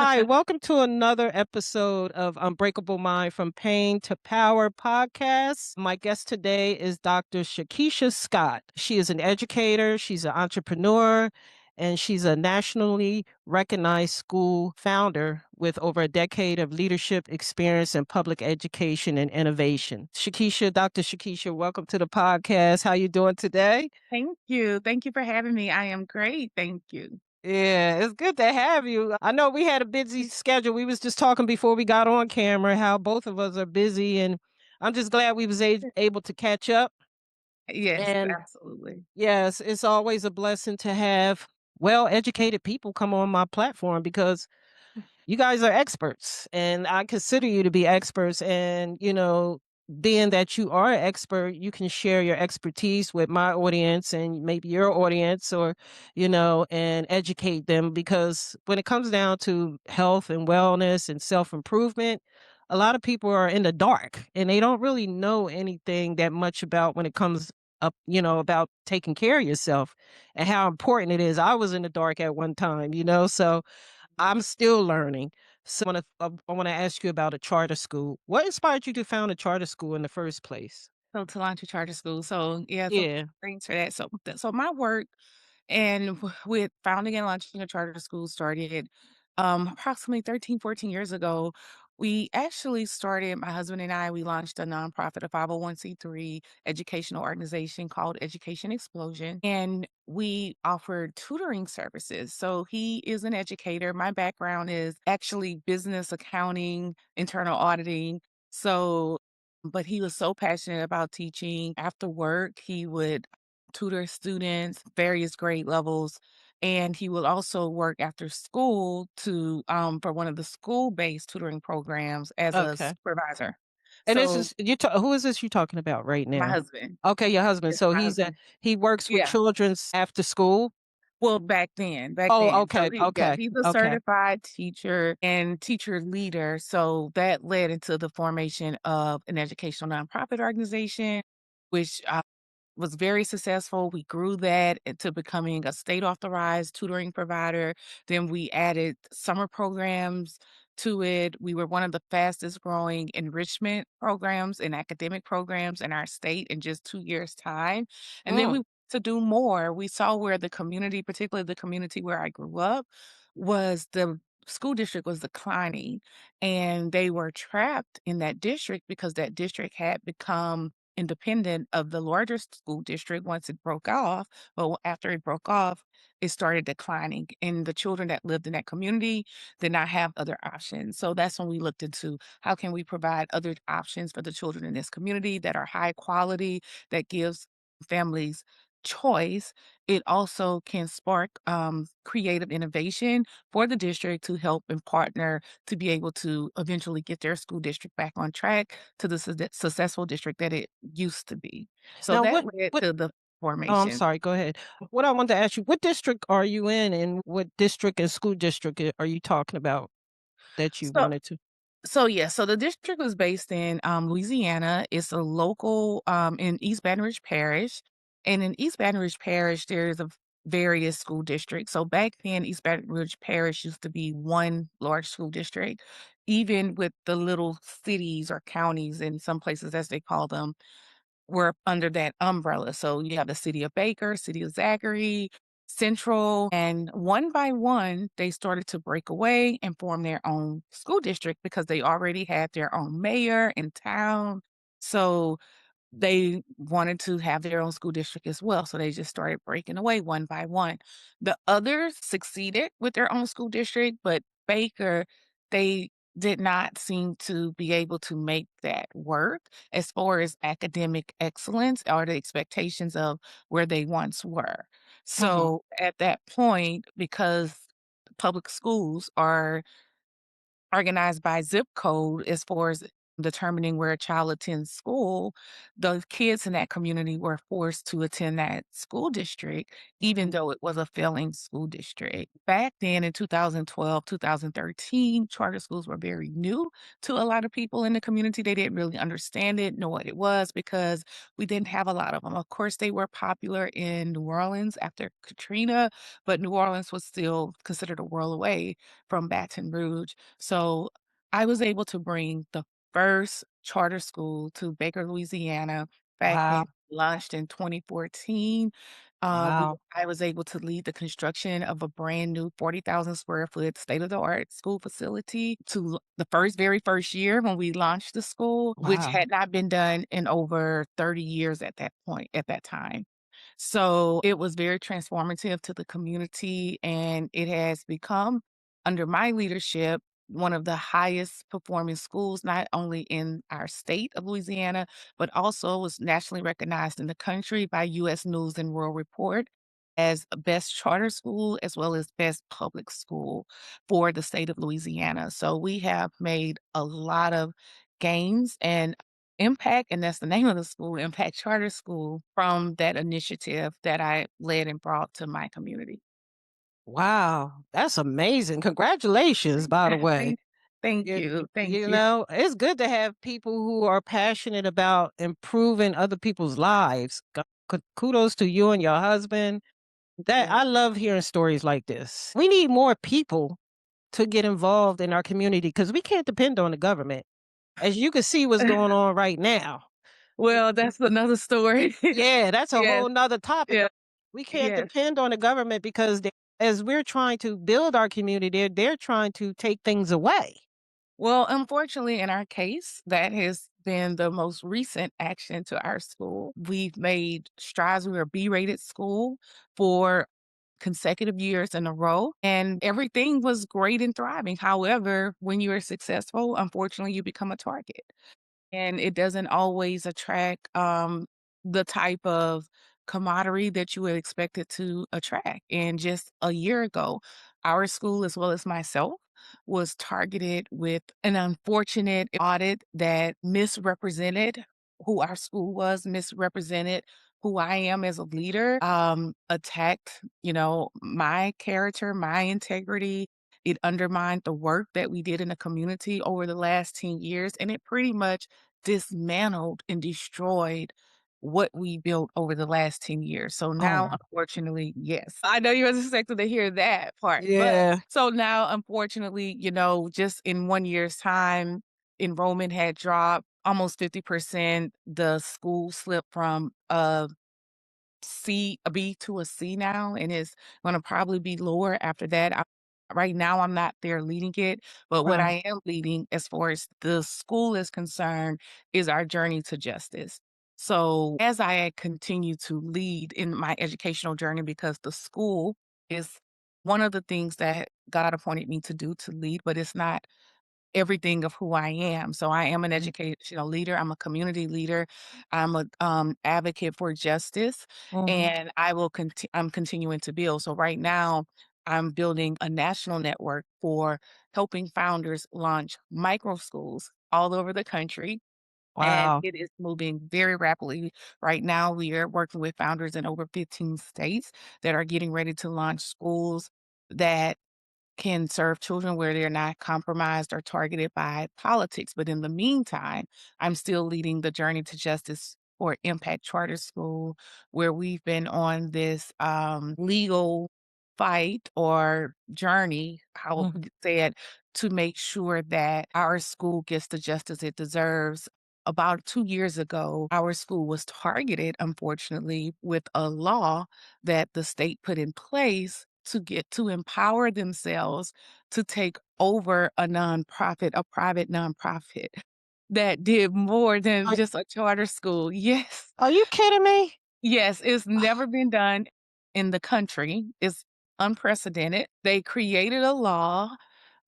Hi, welcome to another episode of Unbreakable Mind from Pain to Power podcast. My guest today is Dr. Shakisha Scott. She is an educator, she's an entrepreneur, and she's a nationally recognized school founder with over a decade of leadership experience in public education and innovation. Dr. Shakisha, welcome to the podcast. How you doing today? Thank you. Thank you for having me. I am great. Thank you. Yeah, it's good to have you. I know we had a busy schedule. We was just talking before we got on camera how both of us are busy, and I'm just glad we was able to catch up. Yes, And absolutely. yes, it's always a blessing to have well-educated people come on my platform because you guys are experts and I consider you to be experts. And, being that you are an expert, you can share your expertise with my audience and maybe your audience or, and educate them because when it comes down to health and wellness and self-improvement, a lot of people are in the dark and they don't really know anything that much about when it comes up, about taking care of yourself and how important it is. I was in the dark at one time, so I'm still learning. So I wanna ask you about a charter school. What inspired you to found a charter school in the first place? So to launch a charter school. So yeah, so Yeah. thanks for that. So my work and with founding and launching a charter school started approximately 13, 14 years ago. We actually started, my husband and I, we launched a nonprofit, a 501(c)(3) educational organization called Education Explosion. And we offered tutoring services. So he is an educator. My background is actually business accounting, internal auditing. So, but he was so passionate about teaching. After work, he would tutor students, various grade levels, and he will also work after school to for one of the school-based tutoring programs as a Okay. supervisor. And this So is who is this you talking about right my now? husband, Okay, your husband. yes, So my husband. he works with Yeah. children's after school? Well, back Oh, then. So okay, okay, he's a okay. certified teacher and teacher leader. So that led into the formation of an educational nonprofit organization, which was very successful. We grew that into becoming a state authorized tutoring provider. Then we added summer programs to it. We were one of the fastest growing enrichment programs and academic programs in our state in just 2 years' time. And then Mm, we to do more. We saw where the community, particularly the community where I grew up, was the school district was declining and they were trapped in that district because that district had become independent of the larger school district once it broke off. But after it broke off, it started declining. And the children that lived in that community did not have other options. So that's when we looked into how can we provide other options for the children in this community that are high quality, that gives families choice. It also can spark creative innovation for the district to help and partner to be able to eventually get their school district back on track to the successful district that it used to be. So now that led what to the oh, I'm formation. sorry, go ahead. What I wanted to ask you, what district are you in and what district and school district are you talking about that you So wanted to? so the district was based in Louisiana. It's a local in East Baton Rouge Parish. And in East Baton Rouge Parish, there's a various school districts. So back then, East Baton Rouge Parish used to be one large school district, even with the little cities or counties in some places, as they call them, were under that umbrella. So you have the city of Baker, city of Zachary, Central, and one by one, they started to break away and form their own school district because they already had their own mayor in town. So they wanted to have their own school district as well, so they just started breaking away one by one. The others succeeded with their own school district, but Baker, they did not seem to be able to make that work as far as academic excellence or the expectations of where they once were. Mhm. So at that point, because public schools are organized by zip code as far as determining where a child attends school, the kids in that community were forced to attend that school district, even though it was a failing school district. Back then in 2012, 2013, charter schools were very new to a lot of people in the community. They didn't really understand it, know what it was, because we didn't have a lot of them. Of course, they were popular in New Orleans after Katrina, but New Orleans was still considered a world away from Baton Rouge. So I was able to bring the first charter school to Baker, Louisiana, back in Wow. launched in 2014. We Wow. I was able to lead the construction of a brand new 40,000 square foot state-of-the-art school facility to the very first year when we launched the school, which Wow. had not been done in over 30 years at that time. So, it was very transformative to the community, and it has become, under my leadership, one of the highest performing schools, not only in our state of Louisiana, but also was nationally recognized in the country by US News and World Report as a best charter school as well as best public school for the state of Louisiana. So we have made a lot of gains and impact, and that's the name of the school, Impact Charter School, from that initiative that I led and brought to my community. Wow. That's amazing. Congratulations, by the way. Thank thank You you, thank you you. know, it's good to have people who are passionate about improving other people's lives. Kudos to you and your husband. That Yeah. I love hearing stories like this. We need more people to get involved in our community because we can't depend on the government. As you can see what's going on right now. Well, that's another story. Yeah, that's a Yes, whole nother topic. yeah, We can't yes. depend on the government because as we're trying to build our community, they're trying to take things away. Well, unfortunately, in our case, that has been the most recent action to our school. We've made strides. We were a B-rated school for consecutive years in a row, and everything was great and thriving. However, when you are successful, unfortunately, you become a target. And it doesn't always attract, the type of camaraderie that you would expect it to attract. And just a year ago, our school, as well as myself, was targeted with an unfortunate audit that misrepresented who our school was, misrepresented who I am as a leader, attacked, my character, my integrity. It undermined the work that we did in the community over the last 10 years, and it pretty much dismantled and destroyed what we built over the last 10 years. So now, Oh, unfortunately, yes, I know you wasn't expected to hear that part, but yeah. so now, unfortunately, just in 1 year's time, enrollment had dropped almost 50%. The school slipped from a B to a C now, and it's gonna probably be lower after that. Right now, I'm not there leading it, but what Right. I am leading as far as the school is concerned is our journey to justice. So, as I continue to lead in my educational journey, because the school is one of the things that God appointed me to do to lead, but it's not everything of who I am. So I am an Mhm. educational leader. I'm a community leader. I'm a advocate for justice, Mhm. and I'm continuing to build. So right now, I'm building a national network for helping founders launch micro schools all over the country. And Wow. it is moving very rapidly. Right now, we are working with founders in over 15 states that are getting ready to launch schools that can serve children where they're not compromised or targeted by politics. But in the meantime, I'm still leading the journey to justice for Impact Charter School, where we've been on this legal fight or journey, how Mhm. you say it, to make sure that our school gets the justice it deserves. About 2 years ago, our school was targeted, unfortunately, with a law that the state put in place to get to empower themselves to take over a private nonprofit that did more than Are just a charter school. Yes. are you kidding me? Yes, it's never been done in the country. It's unprecedented. They created a law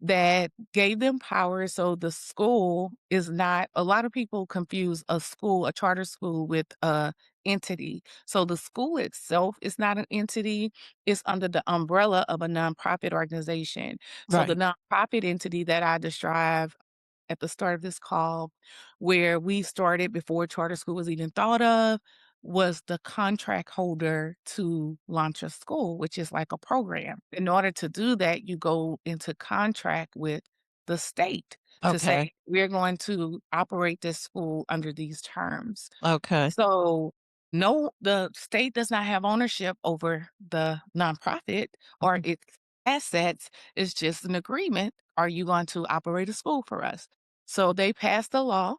that gave them power so the school is not a lot of people confuse a charter school with a entity. So the school itself is not an entity, it's under the umbrella of a nonprofit organization. So the Right. nonprofit entity that I describe at the start of this call, where we started before charter school was even thought of, was the contract holder to launch a school, which is like a program. In order to do that, you go into contract with the state to say, Okay. we're going to operate this school under these terms. Okay. So, no, the state does not have ownership over the nonprofit or Mhm. its assets. It's just an agreement. Are you going to operate a school for us? So they passed a law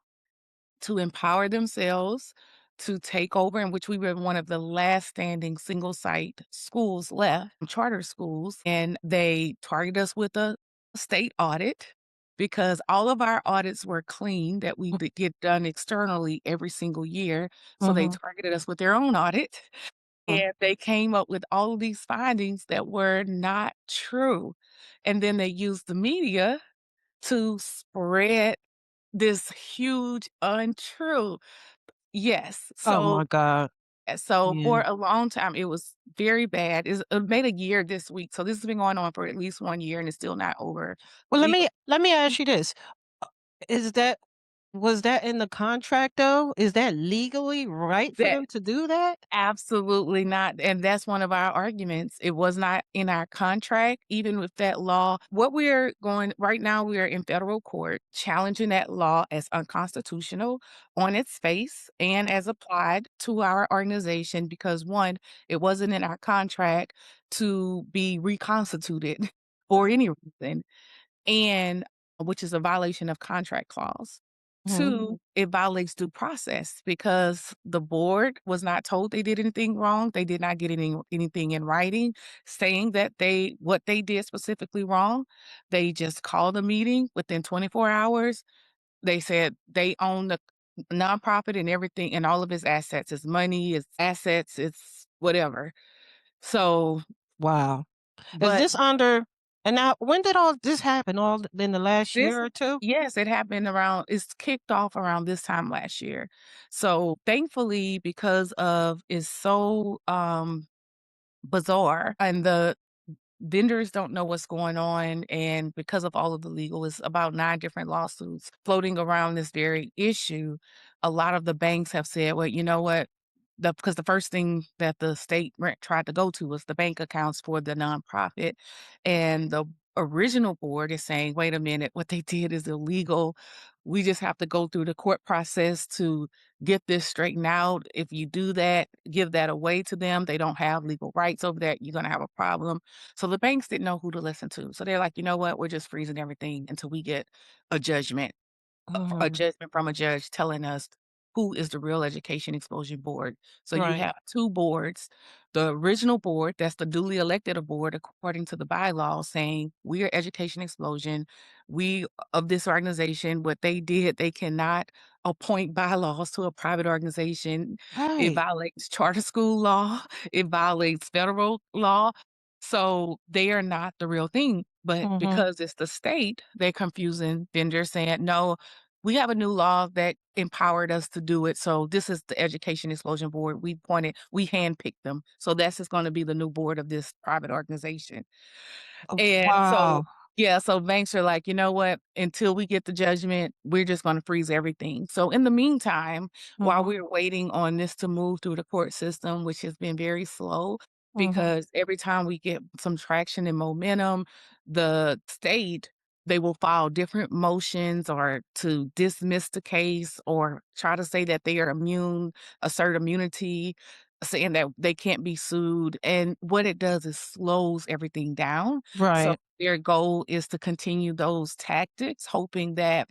to empower themselves to take over, in which we were one of the last standing single site schools left, charter schools, and they targeted us with a state audit because all of our audits were clean that we get done externally every single year. So they Mhm. targeted us with their own audit, Mhm. and they came up with all of these findings that were not true. And then they used the media to spread this huge untrue. Yes. Oh my God. So Yeah. for a long time, it was very bad. It made a year this week. So this has been going on for at least 1 year and it's still not over. Well, Legal let me ask you this. Is that was that in the contract though? Is that legally right for that them to do that? Absolutely not, and that's one of our arguments. It was not in our contract, even with that law. What we're going right now, we are in federal court challenging that law as unconstitutional on its face and as applied to our organization because, 1, it wasn't in our contract to be reconstituted for any reason, and which is a violation of contract clause. Mhm. 2, it violates due process because the board was not told they did anything wrong. They did not get anything in writing saying that they what they did specifically wrong. They just called a meeting within 24 hours. They said they own the nonprofit and everything and all of its assets, its money, its assets, its whatever. So, Wow. Is but this under and now when did all this happen? All in the last This year or 2? Yes, it happened around it's kicked off around this time last year. So, thankfully, because of it's so, bizarre and the vendors don't know what's going on, and because of all of the legal it's about 9 different lawsuits floating around this very issue, a lot of the banks have said, "Well, you know what?" Because the first thing that the state tried to go to was the bank accounts for the nonprofit, and the original board is saying, "Wait a minute, what they did is illegal. We just have to go through the court process to get this straightened out. If you do that, give that away to them, they don't have legal rights over that, you're gonna have a problem." So the banks didn't know who to listen to. So they're like, "You know what? We're just freezing everything until we get a judgment." A Mhm. judgment from a judge telling us who is the real education explosion board. So you Right. have 2 boards. The original board, that's the duly elected board according to the bylaws saying, "We are Education Explosion. We of this organization, what they did, they cannot appoint bylaws to a private organization. It Right. violates charter school law. It violates federal law. So they are not the real thing." But Mhm. because it's the state, they're confusing vendors saying, "No, we have a new law that empowered us to do it. So this is the Education Explosion Board. We handpicked them. So this is going to be the new board of this private organization." And so, Wow. yeah, so banks are like, "You know what? Until we get the judgment, we're just gonna freeze everything." So in the meantime, while Mhm. we're waiting on this to move through the court system, which has been very slow, Mhm. because every time we get some traction and momentum, the state, they will file different motions or to dismiss the case or try to say that they are immune, assert immunity, saying that they can't be sued, and what it does is slows everything down. So Right. their goal is to continue those tactics, hoping that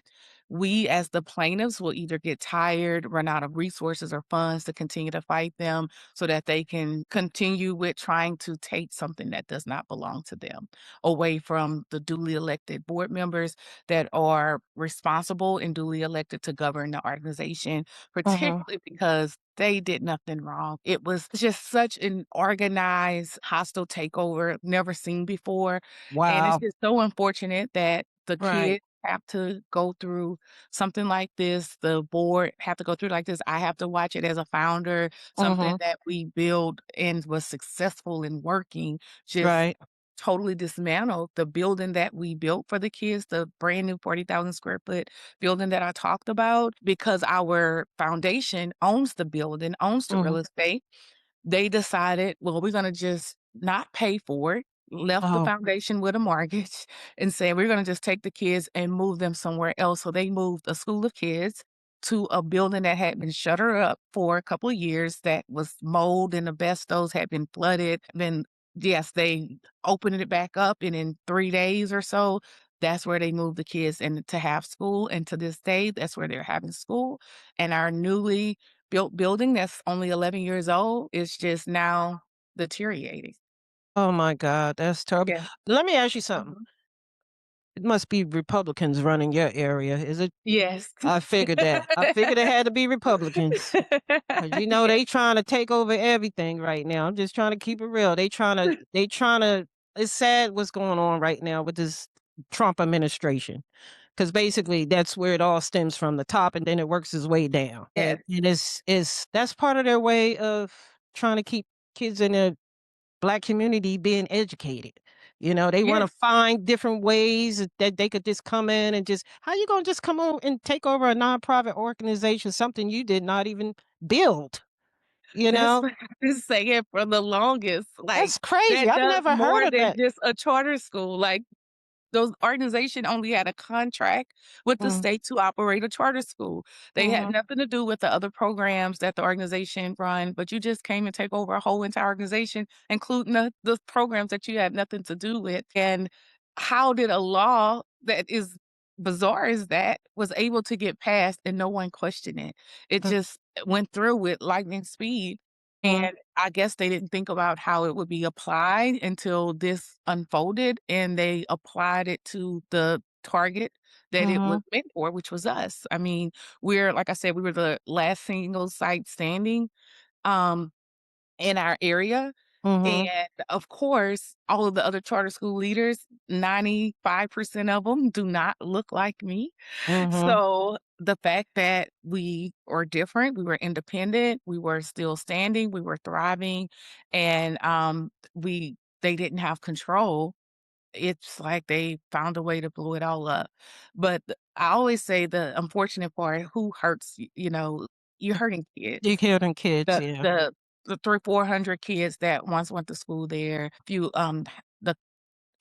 we as the plaintiffs will either get tired, run out of resources or funds to continue to fight them so that they can continue with trying to take something that does not belong to them away from the duly elected board members that are responsible and duly elected to govern the organization, Mhm. particularly because they did nothing wrong. It was just such an organized, hostile takeover never seen before, and it's Wow. just so unfortunate that the Right. kids have to go through something like this, the board have to go through like this. I have to watch it as a founder, something Mhm. that we built and was successful in working, just Right. totally dismantled the building that we built for the kids, the brand new 40,000 square foot building that I talked about, because our foundation owns the building, owns the real Mhm. estate. They decided, well, we're gonna just not pay for it, left the Oh, foundation with a mortgage, and said, "We're gonna just take the kids and move them somewhere else." So they moved a school of kids to a building that had been shuttered up for a couple of years, that was mold and asbestos, had been flooded. Then, yes, they opened it back up, and in 3 days or so, that's where they moved the kids in to have school, and to this day, that's where they're having school. And our newly built building that's only 11 years old is just now deteriorating. oh my god, that's terrible. Yeah. Let me ask you something. Mhm. It must be Republicans running your area, is it? Yes. I figured that. I figured it had to be Republicans. 'Cause you know Yeah. they trying to take over everything right now. I'm just trying to keep it real. They trying to it's sad what's going on right now with this Trump administration. Because basically that's where it all stems from the top and then it works its way down. Yes. And it's that's part of their way of trying to keep kids in the Black community being educated. You know, they wanna Yes. find different ways that they could just come in and just how you gonna just come on and take over a nonprofit organization, something you did not even build, you That's know? what I've been saying for the longest, like, That's crazy. that I've does never heard more of than that. just a charter school. Like, those organization only had a contract with the Mhm, state to operate a charter school. They had mhm, nothing to do with the other programs that the organization run, but you just came and take over a whole entire organization, including the programs that you had nothing to do with. And how did a law that is bizarre as that was able to get passed and no one questioned it? It mm, just went through with lightning speed. mhm, And I guess they didn't think about how it would be applied until this unfolded, and they applied it to the target that it was mhm, meant for, which was us. I mean, we're like I said, we were the last single site standing, um, in our area, mhm, and, of course, all of the other charter school leaders, 95% of them do not look like me. mhm, So, the fact that we are different, we were independent, we were still standing, we were thriving, and, they didn't have control. It's like they found a way to blow it all up. But I always say the unfortunate part, who hurts, you're hurting you kids. killed them kids, The yeah. the the 300-400 kids that once went to school there, the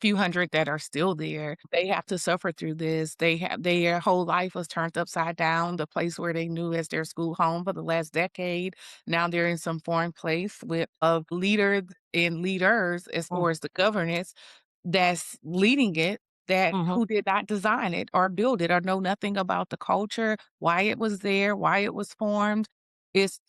few hundred that are still there, they have to suffer through this. Their whole life was turned upside down, the place where they knew as their school home for the last decade. Now they're in some foreign place with of leaders and leaders as Mm, far as the governance that's leading it, that mhm, who did not design it or build it or know nothing about the culture, why it was there, why it was formed. It's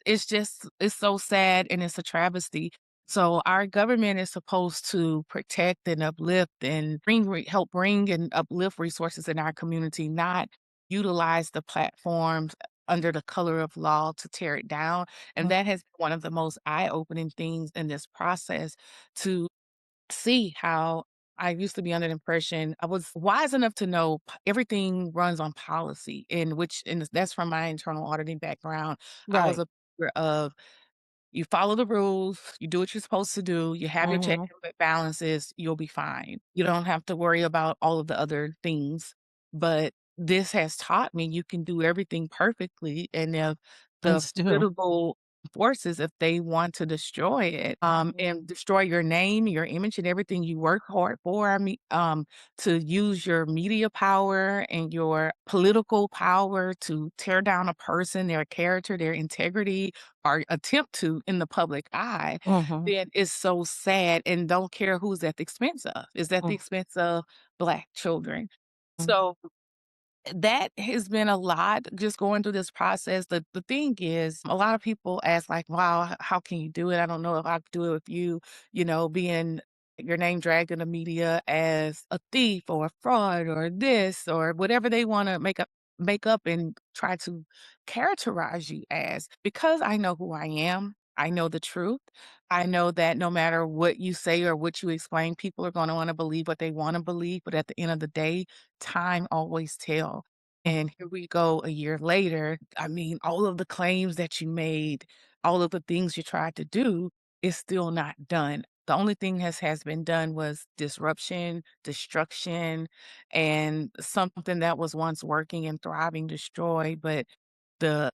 so sad and it's a travesty. So our government is supposed to protect and uplift and help bring and uplift resources in our community, not utilize the platforms under the color of law to tear it down. And mm, that has been one of the most eye-opening things in this process, to see how I used to be under the impression I was wise enough to know everything runs on policy, in which and that's from my internal auditing background. I was right. a believer of you follow the rules, you do what you're supposed to do, you have your check Mhm, and balances, you'll be fine. You don't have to worry about all of the other things. But this has taught me you can do everything perfectly, and if and the still political forces, if they want to destroy it, mhm, and destroy your name, your image, and everything you work hard for, to use your media power and your political power to tear down a person, their character, their integrity, or attempt to in the public eye, mhm, then it's so sad and don't care who's at the expense of. Is at the mm, expense of Black children. mm, So that has been a lot just going through this process. The thing is, a lot of people ask like, "Wow, how can you do it? I don't know if I could do it with you," being your name dragged in the media as a thief or a fraud or this or whatever they wanna make up and try to characterize you as. Because I know who I am, I know the truth. I know that no matter what you say or what you explain, people are gonna wanna believe what they wanna believe, but at the end of the day, time always tell. mm, And here we go a year later. I mean, all of the claims that you made, all of the things you tried to do is still not done. The only thing has been done was disruption, destruction, and something that was once working and thriving destroyed, but the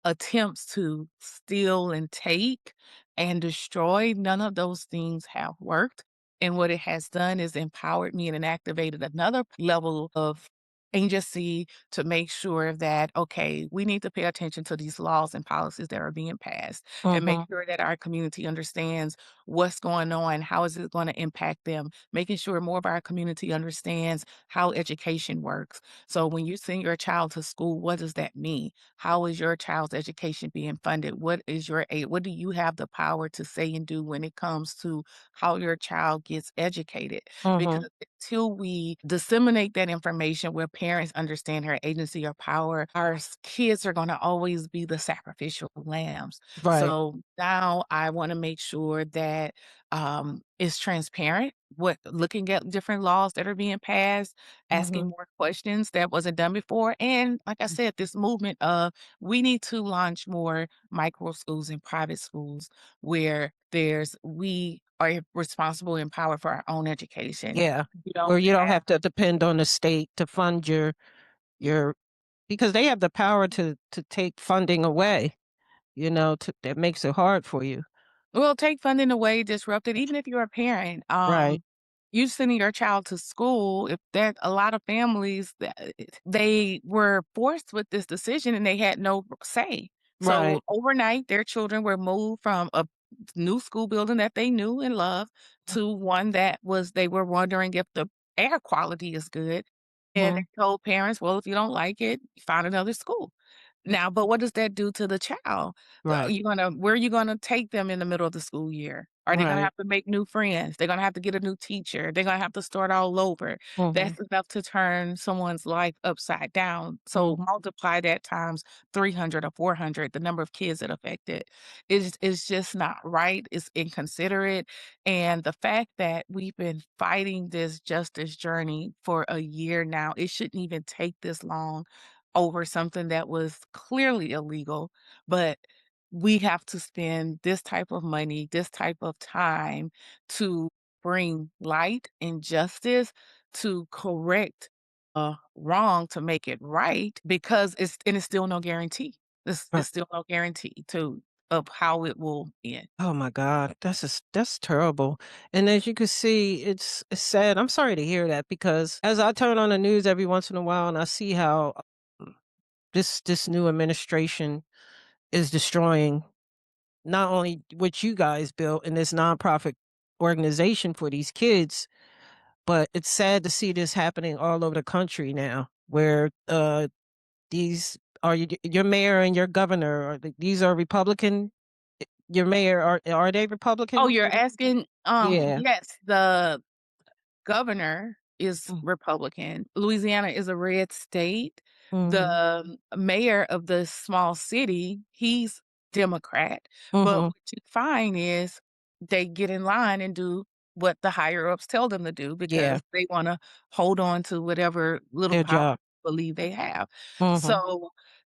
attempts to steal and take and destroy, none of those things have worked. And what it has done is empowered me and activated another level of agency to make sure that, okay, we need to pay attention to these laws and policies that are being passed and make Mhm. sure that our community understands what's going on, how is it going to impact them, making sure more of our community understands how education works. So when you send your child to school, what does that mean? How is your child's education being funded? What is your aid? What do you have the power to say and do when it comes to how your child gets educated? Mhm. Because until we disseminate that information where parents understand her agency or power, our kids are going to always be the sacrificial lambs. Right. So now I want to make sure that it's transparent. What looking at different laws that are being passed, asking Mhm. more questions that wasn't done before, and like I said, this movement of we need to launch more micro schools and private schools where we are responsible and empowered for our own education. Yeah. You Where don't you don't have have to depend on the state to fund your because they have the power to take funding away, that makes it hard for you. well, take funding away, disrupt it, even if you're a parent. Right. You sending your child to school, if that a lot of families that they were forced with this decision and they had no say. So Right. overnight, their children were moved from a new school building that they knew and loved to one that was they were wondering if the air quality is good. And Mhm. they told parents, well, if you don't like it, find another school. Now, but what does that do to the child? Right. Where are you gonna take them in the middle of the school year? Are they gonna Right. have to make new friends? They're gonna have to get a new teacher. They're gonna have to start all over. Mhm. That's enough to turn someone's life upside down. So Mhm. multiply that times 300 or 400, the number of kids that affected. Is just not right. It's inconsiderate. And the fact that we've been fighting this justice journey for a year now, it shouldn't even take this long over something that was clearly illegal, but we have to spend this type of money, this type of time to bring light and justice to correct wrong to make it right because it's still no guarantee. It's Right. still no guarantee to of how it will end. Oh my God, that's terrible. And as you can see, it's sad. I'm sorry to hear that because as I turn on the news every once in a while and I see how this new administration is destroying not only what you guys built in this nonprofit organization for these kids, but it's sad to see this happening all over the country now, where these are your mayor and your governor. These are Republican. Your mayor are they Oh, Republican? you're asking? Yeah. Yes, the governor is Mm. Republican. Louisiana is a red state. Mhm. The mayor of the small city, he's Democrat. But Mhm. what you find is they get in line and do what the higher ups tell them to do Yeah. because they wanna hold on to whatever little Their power job. they believe they have. Mhm. So,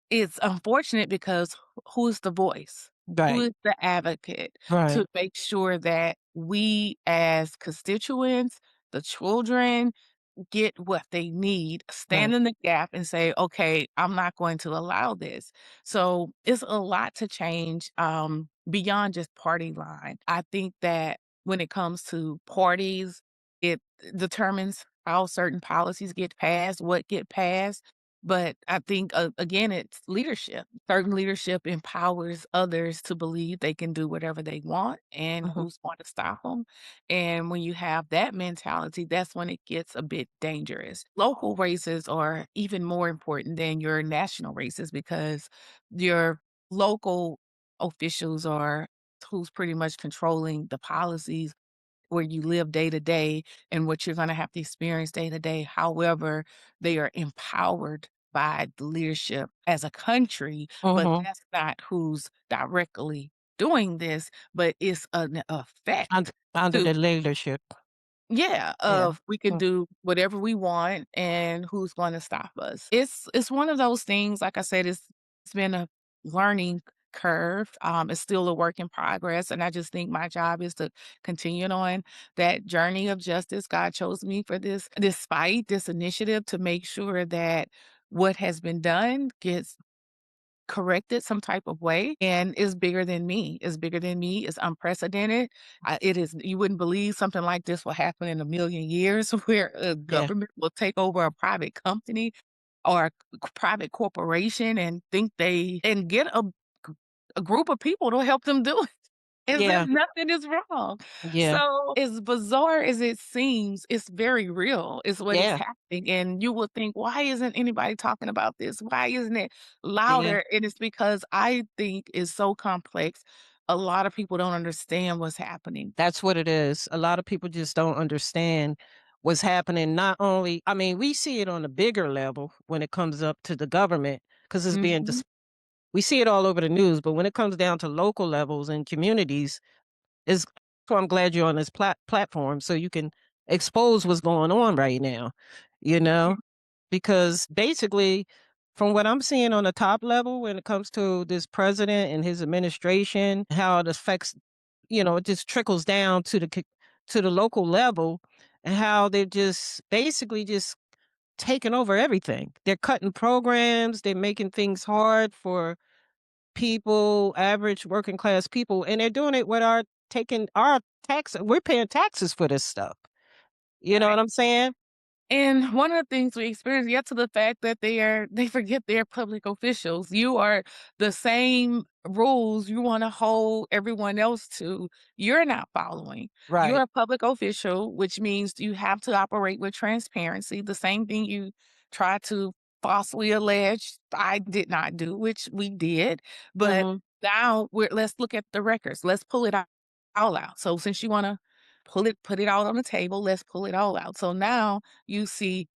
it's unfortunate because who's the voice? Who Right. is the advocate to Right. make sure that we as constituents, the children get what they need, stand Right. in the gap and say, "Okay, I'm not going to allow this." So, it's a lot to change, beyond just party line. I think that when it comes to parties, it determines how certain policies get passed, what get passed, but I think, again, it's leadership. Certain leadership empowers others to believe they can do whatever they want, and Mhm. who's going to stop them? And when you have that mentality, that's when it gets a bit dangerous. Local races are even more important than your national races because your local officials are who's pretty much controlling the policies where you live day to day and what you're going to have to experience day to day. However, they are empowered by the leadership as a country, but Mhm. that's not who's directly doing this, but it's an effect Under to the leadership. yeah, Yeah. of we can Mm. do whatever we want and who's going to stop us. It's one of those things, like I said, it's been a learning curve. It's still a work in progress, and I just think my job is to continue on that journey of justice. God chose me for this, despite this initiative, to make sure that what has been done gets corrected some type of way and is bigger than me. It's bigger than me. It's unprecedented. It is, you wouldn't believe something like this will happen in a million years where a Yeah. government will take over a private company or a private corporation and think they and get a group of people to help them do it. As if Yeah. nothing is wrong. Yeah. So, as bizarre as it seems, it's very real, is what is Yeah. happening, and you will think, "Why isn't anybody talking about this? Why isn't it Yeah. louder?" And it's because I think it's so complex, a lot of people don't understand what's happening. That's what it is. A lot of people just don't understand what's happening. Not only, I mean, we see it on a bigger level when it comes up to the government because it's being, Mhm. we see it all over the news. But when it comes down to local levels and communities, is so I'm glad you're on this platform so you can expose what's going on right now, you Yeah, know? Because basically, from what I'm seeing on the top level when it comes to this president and his administration, how it affects, it just trickles down to to the local level and how they're just basically just taking over everything. They're cutting programs, they're making things hard for people, average working class people, and they're doing it with our taking our tax. We're paying taxes for this stuff. You know right. what I'm saying? And one of the things we experience, yet to the fact that they forget they're public officials. You are the same rules you want to hold everyone else to, you're not following. You're Right. a public official, which means you have to operate with transparency. The same thing you try to falsely allege I did not do, which we did. But Mhm. now let's look at the records. Let's pull it all out. So since you want to put it all on the table, let's pull it all out. So now you see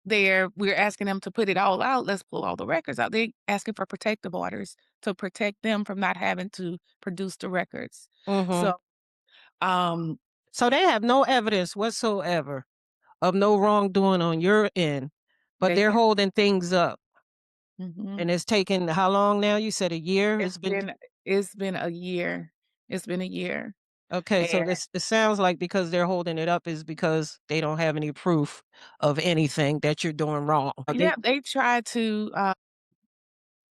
there we're asking them to put it all out, let's pull all the records out. They asking for protective orders to protect them from not having to produce the records. So, Mhm. um, So they have no evidence whatsoever of no wrongdoing on your end, but they they're have holding things up. mhm. And it's taken how long now? You said a year? It's It's been been it's been a year. It's been a year. okay, And so this it sounds like because they're holding it up is because they don't have any proof of anything that you're doing wrong. yeah, they try to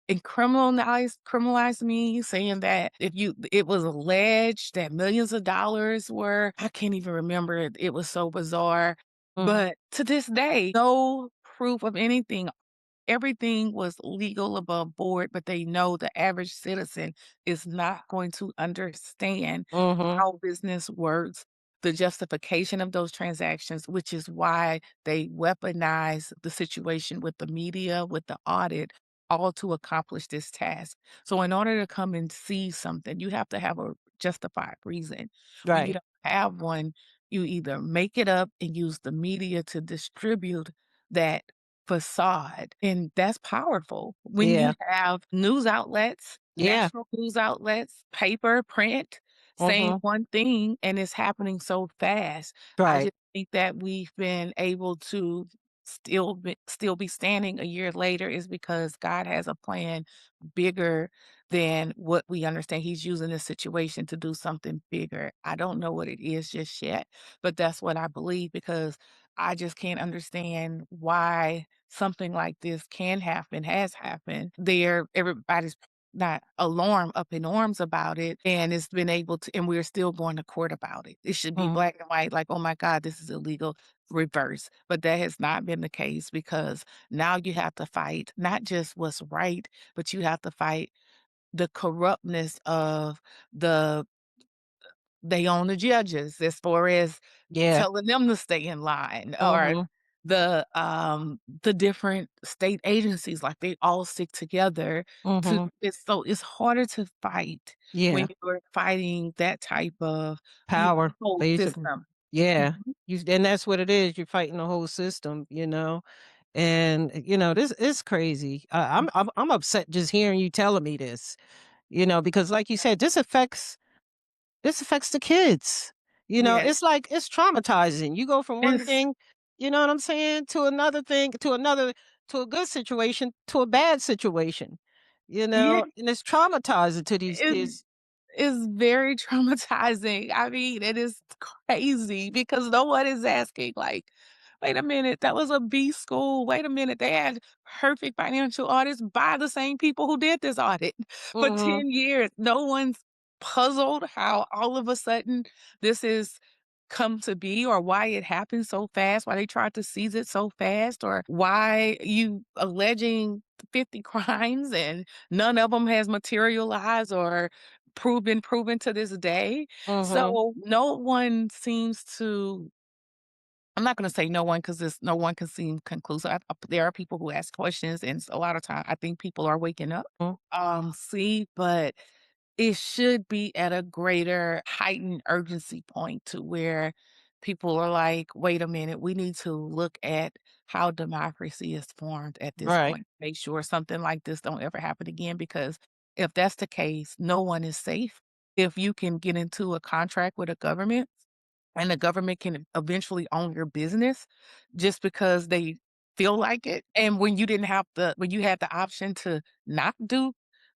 and criminalize me, saying that if you it was alleged that millions of dollars were I can't even remember it. It was so bizarre. Mhm. But to this day, no proof of anything. Everything was legal above board, but they know the average citizen is not going to understand Mhm. how business works, the justification of those transactions, which is why they weaponize the situation with the media, with the audit, all to accomplish this task. So, in order to come and see something, you have to have a justified reason. When you Right. don't have one, you either make it up and use the media to distribute that facade, and that's powerful. When you Yeah. have news outlets, Yeah. national news outlets, paper, print, saying Mhm. one thing and it's happening so fast. I Right. just think that we've been able to still be standing a year later is because God has a plan bigger than what we understand. He's using this situation to do something bigger. I don't know what it is just yet, but that's what I believe because I just can't understand why something like this can happen, has happened. Everybody's not alarm up in arms about it, and it's been able to, and we're still going to court about it. It should be Mhm. black and white, like, oh my God, this is illegal, reverse. But that has not been the case because now you have to fight not just what's right, but you have to fight the corruptness of the they own the judges as far as Yeah. telling them to stay in line or Mhm. the different state agencies, like, they all stick together to Mhm. it's harder to fight when Yeah. you're fighting that type of you Power, whole basically. system. Yeah. Mhm. You and that's what it is. You're fighting the whole system. And this is crazy. I'm upset just hearing you telling me this, because like you said, this affects the kids. Yes. It's like it's traumatizing. You go from one It's thing, you know what I'm saying, to another thing, to a good situation, to a bad situation. Yeah, and it's traumatizing to these it's kids. it's very traumatizing. I mean, it is crazy because no one is asking, like, "Wait a minute, that was a B school. Wait a minute, they had perfect financial audits by the same people who did this audit for Mhm, 10 years." No one's puzzled how all of a sudden this is come to be or why it happened so fast, why they tried to seize it so fast, or why you alleging 50 crimes and none of them has materialized or proven to this day. mhm, So, no one seems to I'm not gonna say no one because this no one can seem conclusive. There are people who ask questions, and a lot of time I think people are waking up, mm, see, but it should be at a greater heightened urgency point to where people are like, "Wait a minute, we need to look at how democracy is formed at this right. point. Make sure something like this don't ever happen again," because if that's the case, no one is safe. If you can get into a contract with a government and the government can eventually own your business just because they feel like it, and when you had the option to not do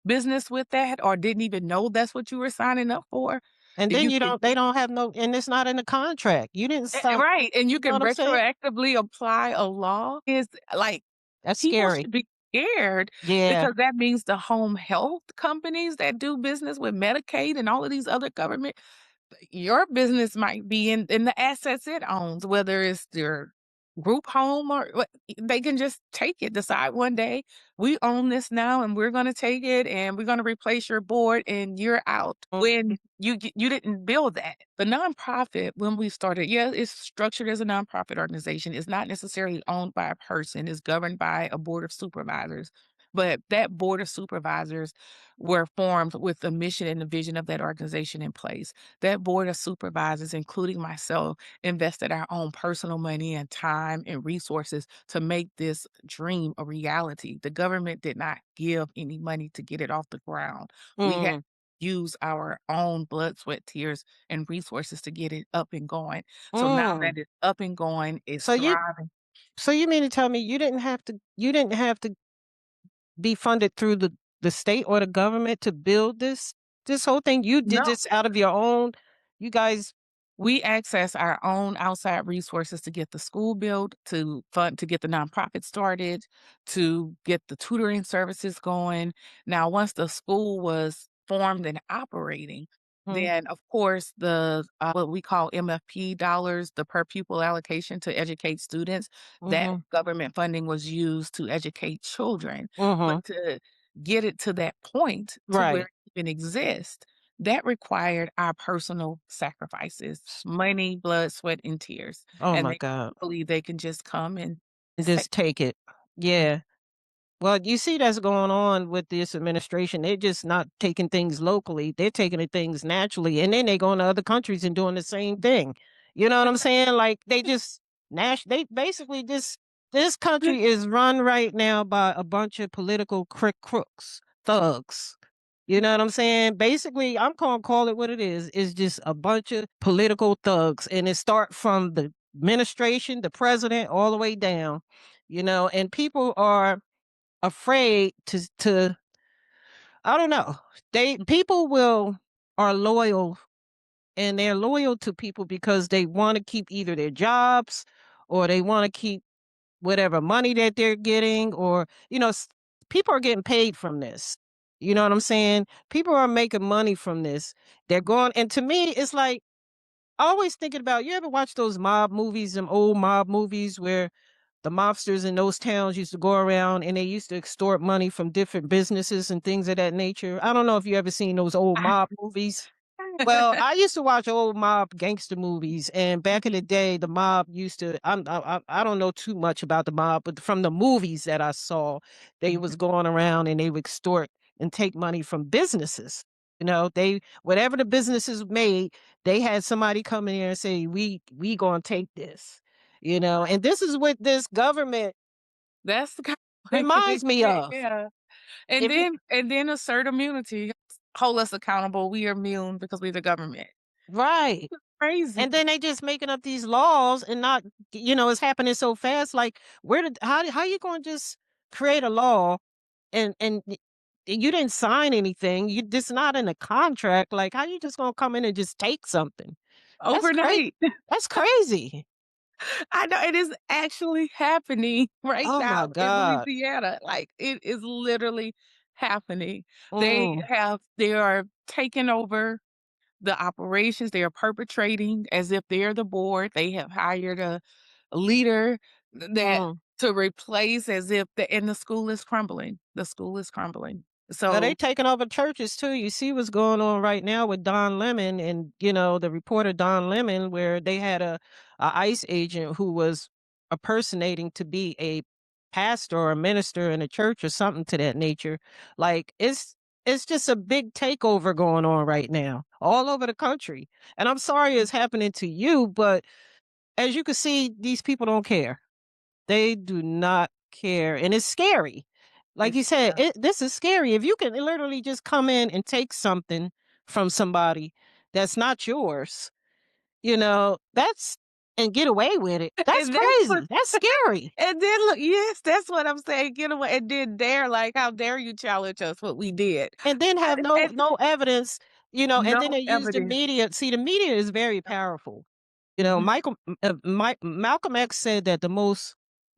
business with that or didn't even know that's what you were signing up for, And then you you can don't they don't have no, and it's not in the contract. You didn't sign, right, and you you know can what I'm saying? retroactively apply a law. Is like, That's people scary. should be scared Yeah. because that means the home health companies that do business with Medicaid and all of these other government your business might be in the assets it owns, whether it's your group home or what they can just take it, decide one day, "We own this now, and we're gonna take it, and we're gonna replace your board, and you're out," Mm, when you didn't build that. The nonprofit, when we started, yeah, it's structured as a nonprofit organization. It's not necessarily owned by a person, it's governed by a board of supervisors, but that board of supervisors were formed with the mission and the vision of that organization in place. That board of supervisors, including myself, invested our own personal money and time and resources to make this dream a reality. The government did not give any money to get it off the ground. We had mm, to use our own blood, sweat, tears, and resources to get it up and going. So now that mm. it's up and going, it's So you thriving. so you mean to tell me you didn't have to be funded through the state or the government to build this whole thing? You did No. this out of your own, you guys. We access our own outside resources to get the school built, to get the nonprofit started, to get the tutoring services going. Now, once the school was formed and operating, Mm, then of course the what we call MFP dollars, the per pupil allocation to educate students, that mhm, government funding was used to educate children. But mhm. to get it to that point to where Right. it even exists, that required our personal sacrifices, money, blood, sweat, and tears, Oh and my they god. believe they can just come and say Just take it. mm, Yeah. Well, you see that's going on with this administration. They're just not taking things locally. They're taking the things naturally, and then they going to other countries and doing the same thing. You know what I'm saying? Like they just they basically just this country is run right now by a bunch of political crooks, thugs. You know what I'm saying? Basically, I'm gonna call it what it is. It's just a bunch of political thugs, and it start from the administration, the president, all the way down. And people are afraid to I don't know. They people will are loyal, and they're loyal to people because they want to keep either their jobs or they want to keep whatever money that they're getting, or people are getting paid from this. You know what I'm saying? People are making money from this. They're going, and to me it's like always thinking about, you ever watch those mob movies, them old mob movies where the mobsters in those towns used to go around and they used to extort money from different businesses and things of that nature. I don't know if you ever seen those old mob movies. Well, I used to watch old mob gangster movies, and back in the day, the mob used to. I don't know too much about the mob, but from the movies that I saw, they was going around and they would extort and take money from businesses. They whatever the businesses made, they had somebody come in there and say, "We gonna take this." And this is what this government that's the kind of way reminds me of. yeah, and If you then assert immunity, hold us accountable, we are immune because we're the government. right. Crazy. And then they just making up these laws and not, it's happening so fast. Like, how you going to just create a law and you didn't sign anything. You This not in a contract. Like, how you just gonna come in and just take something? That's crazy. overnight. That's crazy. I know it is actually happening right Oh now my in god. Louisiana. Like, it is literally happening. Mm, They are taking over the operations. They are perpetrating as if they're the board. They have hired a leader that mm. to replace as if the school is crumbling. The school is crumbling. Well, they So taking over churches too. You see what's going on right now with Don Lemon and, the reporter Don Lemon, where they had a ICE agent who was impersonating to be a pastor or a minister in a church or something to that nature. Like, it's just a big takeover going on right now all over the country. And I'm sorry it's happening to you, but as you can see, these people don't care. They do not care, and it's scary. Like you it's said, this is scary. If you can literally just come in and take something from somebody that's not yours, that's and get away with it. That's and that's what crazy. That's scary. and then look, yes, that's what I'm saying, get away and then dare, like, how dare you challenge us what we did? And then have no And no evidence, and then no they use the evidence. media. See, the media is very powerful. Mhm. Malcolm X said that the most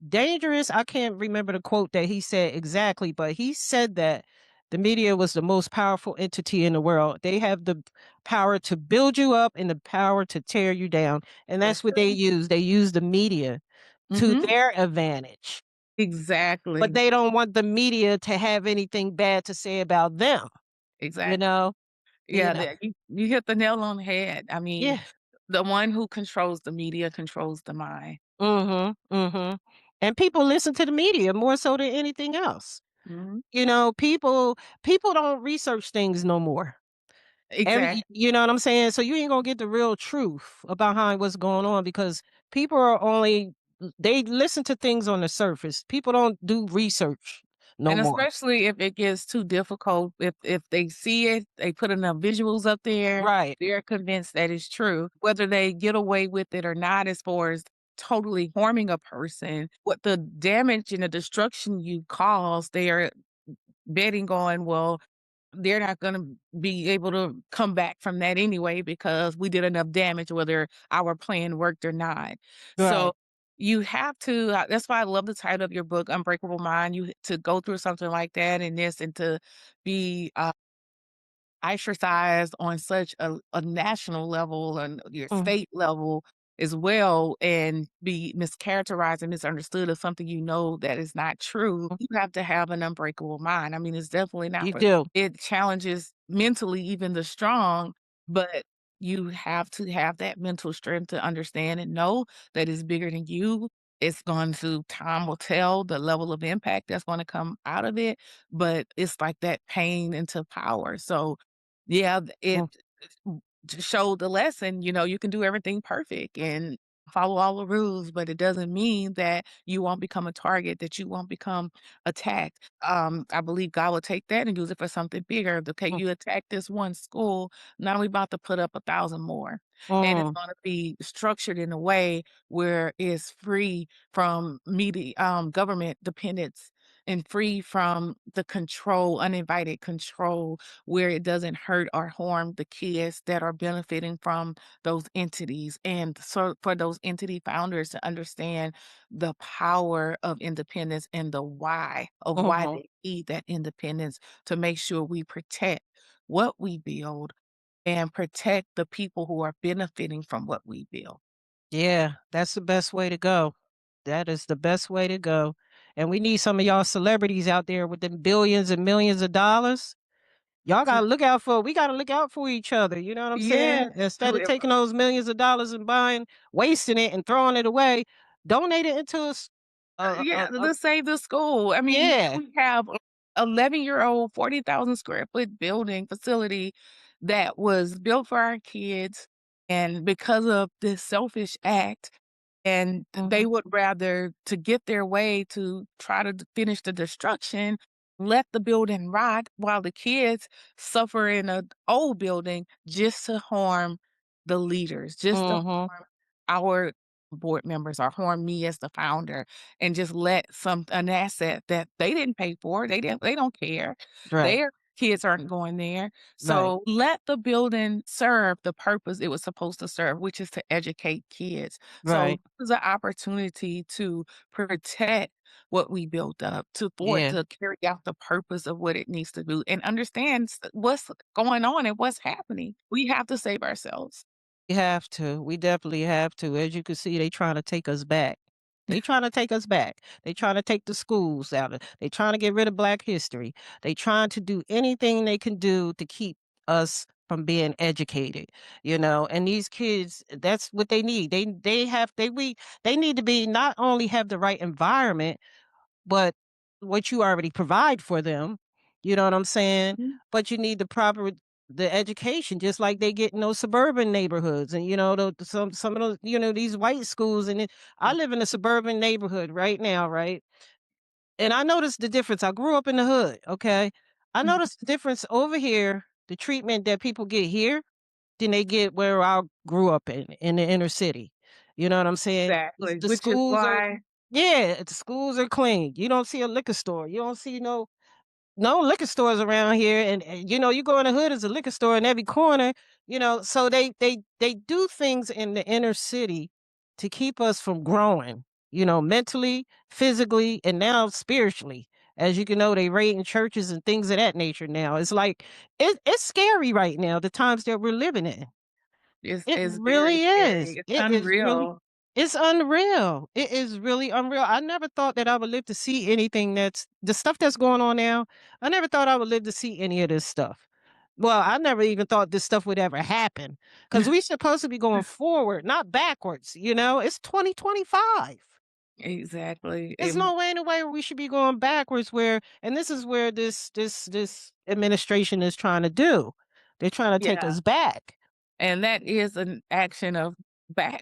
dangerous, I can't remember the quote that he said exactly, but he said that the media was the most powerful entity in the world. They have the power to build you up and the power to tear you down. And That's that's what they true. use. They use the media to Mhm. their advantage. But Exactly. they don't want the media to have anything bad to say about them, you Exactly. know? You Yeah, know. you hit the nail on the head. I mean, Yeah. the one who controls the media controls the mind. Mhm. Mhm. And people listen to the media more so than anything else. Mhm. People don't research things no more. Exactly. You know what I'm saying? So you ain't gonna get the real truth behind what's going on because people are only they listen to things on the surface. People don't do research no And more. especially if it gets too difficult, if they see it, they put enough visuals up there, Right. they're convinced that it's true. Whether they get away with it or not as far as totally harming a person, what the damage and the destruction you cause, they are betting on, well, they're not gonna be able to come back from that anyway because we did enough damage whether our plan worked or not. So, Right. you have to that's why I love the title of your book, Unbreakable Mind, you to go through something like that and this and to be, exercised on such a national level and your Mm, state level as well and be mischaracterized and misunderstood as something you know that is not true, mm. you have to have an unbreakable mind. I mean, it's definitely not You for do. it challenges mentally even the strong, but you have to have that mental strength to understand and know that it's bigger than you. It's going to time will tell the level of impact that's going to come out of it, but it's like that pain into power. So yeah, Mm, showed the lesson, you can do everything perfect and follow all the rules, but it doesn't mean that you won't become a target, that you won't become attacked. I believe God will take that and use it for something bigger. Okay, mm, you attack this one school, now we about to put up 1,000 more. And it's mm, gonna be structured in a way where it's free from government dependence and free from the control, uninvited control where it doesn't hurt or harm the kids that are benefiting from those entities. And so for those entity founders to understand the power of independence and the why of why mhm. they need that independence to make sure we protect what we build and protect the people who are benefiting from what we build. Yeah, that's the best way to go. That is the best way to go. And we need some of y'all celebrities out there with them billions and millions of dollars. Y'all To gotta look out for we gotta look out for each other, you know what I'm yeah, saying? Instead to of taking those millions of dollars and wasting it and throwing it away, donate it into yeah, to save the school. I mean, here yeah. we have a 11-year-old, 40,000 square foot building facility that was built for our kids, and because of this selfish act, and they Mhm, would rather to get their way to try to finish the destruction, let the building rot while the kids suffer in a old building just to harm the leaders, just to mhm, harm our board members or harm me as the founder and just let an asset that they didn't pay for, they don't care. Right. Their kids aren't going there. Right. So let the building serve the purpose it was supposed to serve, which is to educate kids. So Right. this is an opportunity to protect what we built up, for it Yeah. to carry out the purpose of what it needs to do and understand what's going on and what's happening. We have to save ourselves. We have to. We definitely have to. As you can see, they trying to take us back. They trying to take us back. They trying to take the schools out of. They trying to get rid of Black history. They trying to do anything they can do to keep us from being educated. And these kids, that's what they need. They need to be not only have the right environment, but what you already provide for them, you know what I'm saying? Mhm. But you need the education just like they get in those suburban neighborhoods and some of those, these white schools I live in a suburban neighborhood right now, right? And I noticed the difference. I grew up in the hood, okay? I Mhm. noticed the difference over here, the treatment that people get here than they get where I grew up in the inner city. You know what I'm saying? Exactly, The which is schools are why yeah, the schools are clean. You don't see a liquor store. You don't see no liquor stores around here, and you go in the hood, there's a liquor store in every corner. So they do things in the inner city to keep us from growing. Mentally, physically, and now spiritually. As you can know, they raid in churches and things of that nature. Now it's like it's scary right now. The times that we're living in. It is very really scary. is. It's It is really unreal. it's unreal. It is really unreal. I never thought that I would live to see anything that's the stuff that's going on now. I never thought I would live to see any of this stuff. Well, I never even thought this stuff would ever happen because we supposed to be going forward, not backwards. It's 2025. Exactly, There's no way in the way we should be going backwards and this is where this administration is trying to do. They're trying to take yeah. us back. And that is an action of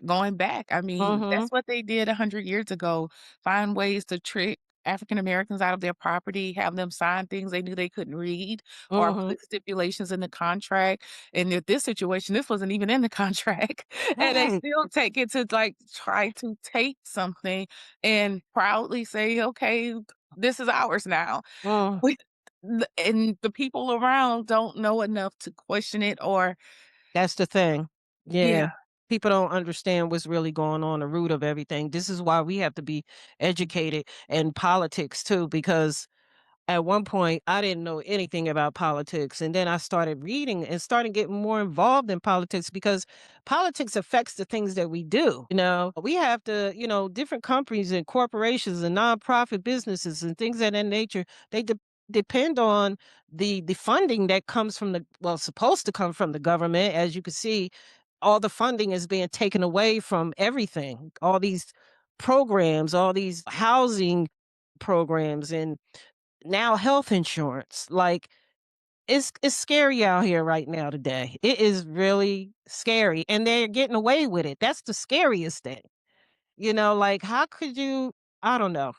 going back. I mean, Mhm. that's what they did 100 years ago, find ways to trick African Americans out of their property, have them sign things they knew they couldn't read, or Mhm. put stipulations in the contract. And in this situation, this wasn't even in the contract, and they Right. still take it to, like, try to take something and proudly say, "Okay, this is ours now." Mm. We and the people around don't know enough to question it or That's the thing. yeah. Yeah. People don't understand what's really going on, the root of everything. This is why we have to be educated in politics too, because at one point I didn't know anything about politics. And then I started reading and started getting more involved in politics because politics affects the things that we do. We have to, different companies and corporations and nonprofit businesses and things of that nature, they depend on the funding that comes from supposed to come from the government. As you can see, all the funding is being taken away from everything, all these programs, all these housing programs, and now health insurance. Like it's scary out here right now today. It is really scary and they're getting away with it. That's the scariest thing. Like how could you I don't know.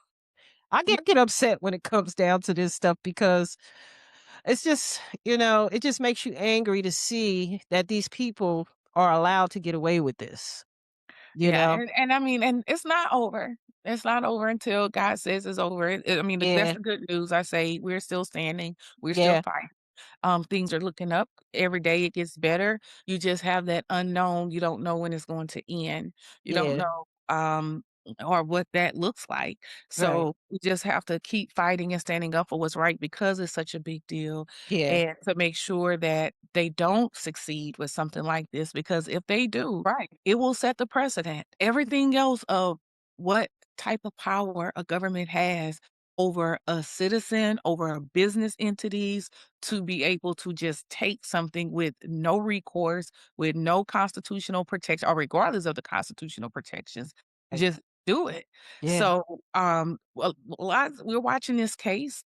I get upset when it comes down to this stuff because it's just, it just makes you angry to see that these people are allowed to get away with this, you Yeah, know? and I mean, and it's not over. It's not over until God says it's over. I mean, that's Yeah. the good news. I say we're still standing. We're still Yeah. fighting. Things are looking up. Every day it gets better. You just have that unknown. You don't know when it's going to end. You don't Yeah. know or what that looks like. Right. So we just have to keep fighting and standing up for what's right because it's such a big deal. Yeah. And to make sure that they don't succeed with something like this, because if they do, right, it will set the precedent. Everything else of what type of power a government has over a citizen, over a business entities, to be able to just take something with no recourse, with no constitutional protection, or regardless of the constitutional protections, Right. just do it. Yeah. So, well, we're watching this case.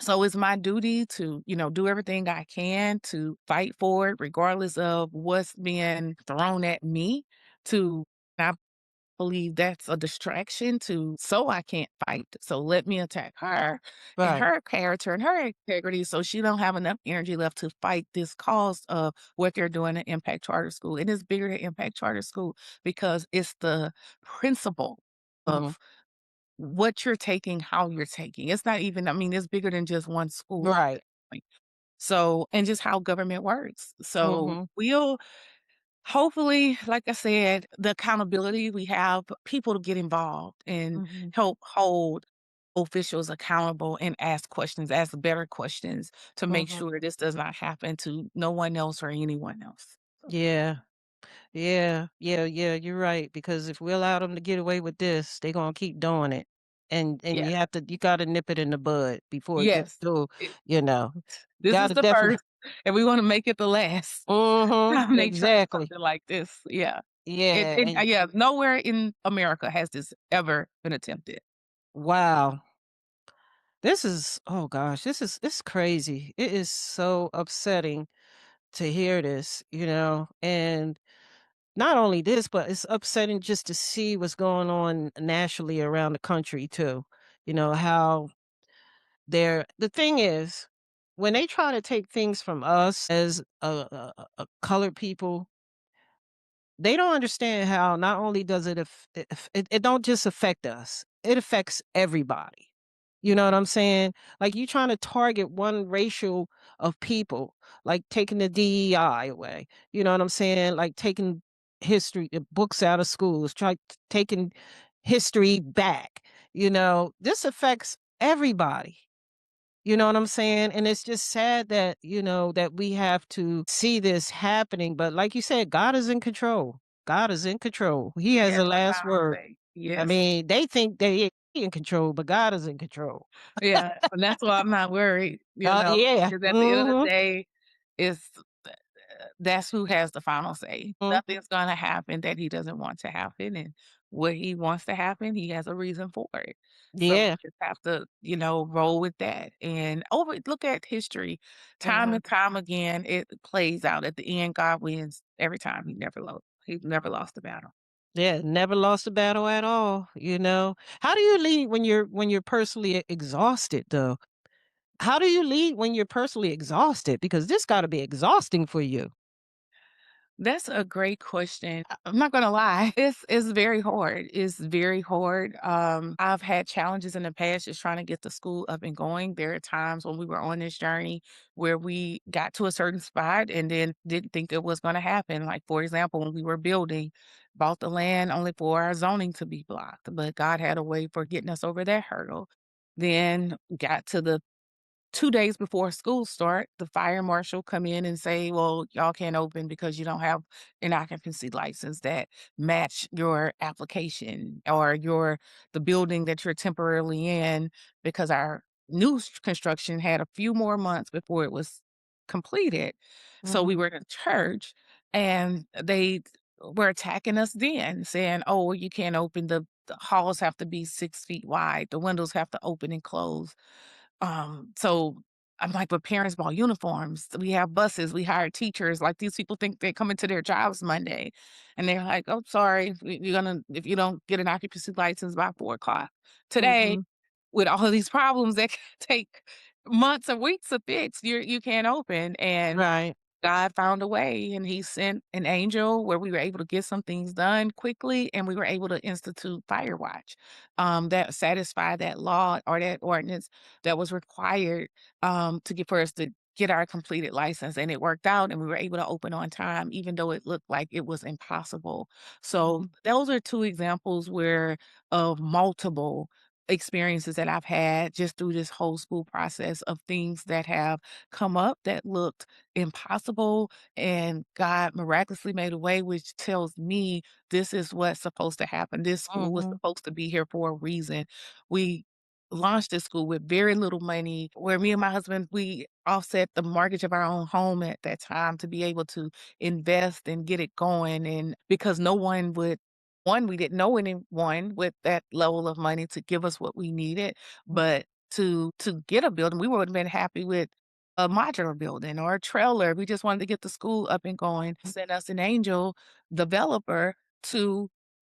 So it's my duty to, do everything I can to fight for it, regardless of what's being thrown at me. To believe that's a distraction to so I can't fight. So let me attack her and Right. her character and her integrity so she don't have enough energy left to fight this cause of what they're doing to impact charter school. And it's bigger to impact charter school because it's the principle Mhm. of what you're taking, how you're taking. It's not even, I mean, it's bigger than just one school at Right. that point. So, and just how government works. So Mhm. we'll hopefully, like I said, the accountability, we have people to get involved and Mhm. help hold officials accountable and ask better questions to make Mhm. sure this does not happen to no one else or anyone else. So, Yeah. Yeah. Yeah, yeah, you're right, because if we allow them to get away with this, they gonna keep doing it. And yeah. you gotta nip it in the bud before it gets Yes. too, It you know. this is Gotta the definitely. first, and we wanna make it the last Mhm. time they try Exactly. something like this. Yeah. Yeah, and Yeah, nowhere in America has this ever been attempted. wow. This is, oh gosh, it's crazy. It is so upsetting to hear this, and not only this, but it's upsetting just to see what's going on nationally around the country too. How the thing is, when they try to take things from us as a colored people, they don't understand how not only does it don't just affect us, it affects everybody. You know what I'm saying? Like, you trying to target one racial of people, like taking the DEI away. You know what I'm saying? Like taking history books out of schools, taking history back. This affects everybody. You know what I'm saying? And it's just sad that, that we have to see this happening. But like you said, God is in control. God is in control. He He has has the the last final word. say. I Yes. mean, they think they in control, but God is in control. Yeah, and that's why I'm not worried, Yeah. because at the end of the Mhm. day, it's that's who has the final say. Mhm. Nothing's gonna happen that he doesn't want to happen, and what he wants to happen, he has a reason for it. So Yeah. we just have to, roll with that, and look at history. Time Mhm. and time again, it plays out. At the end, God wins every time. He never lost a battle. Yeah, never lost a battle at all. How do you lead when you're personally exhausted though? How do you lead when you're personally exhausted? Because this got to be exhausting for you. That's a great question. I'm not gonna lie, it's very hard. It's very hard. I've had challenges in the past just trying to get the school up and going. There are times when we were on this journey where we got to a certain spot and then didn't think it was gonna happen. Like, for example, when we were building, bought the land only for our zoning to be blocked, but God had a way for getting us over that hurdle. Then got to the 2 days before school start, the fire marshal come in and say, "Well, y'all can't open because you don't have an occupancy license that match your application or the building that you're temporarily in," because our new construction had a few more months before it was completed. So we Mhm. were in a church, and they were attacking us then, saying, "Oh, well, you can't open, the halls have to be 6 feet wide, the windows have to open and close." So I'm like, "But parents bought uniforms, we have buses, we hire teachers, like, these people think they come into their jobs Monday." And they're like, "Oh, sorry, you're gonna if you don't get an occupancy license by 4 o'clock." Today, Mhm. with all of these problems that can take months or weeks to fix, you can't open, and Right. God found a way, and he sent an angel where we were able to get some things done quickly, and we were able to institute fire watch, that satisfied that law or that ordinance that was required, to get for us to get our completed license, and it worked out, and we were able to open on time even though it looked like it was impossible. So, Mhm. those are 2 examples where of multiple experiences that I've had just through this whole school process of things that have come up that looked impossible, and God miraculously made a way, which tells me this is what's supposed to happen. This school was Mhm. supposed to be here for a reason. We launched this school with very little money, where me and my husband, we offset the mortgage of our own home at that time to be able to invest and get it going. And because no one would, one, we didn't know anyone with that level of money to give us what we needed, but to get a building, we would have been happy with a modular building or a trailer. We just wanted to get the school up and going. Sent us an angel developer to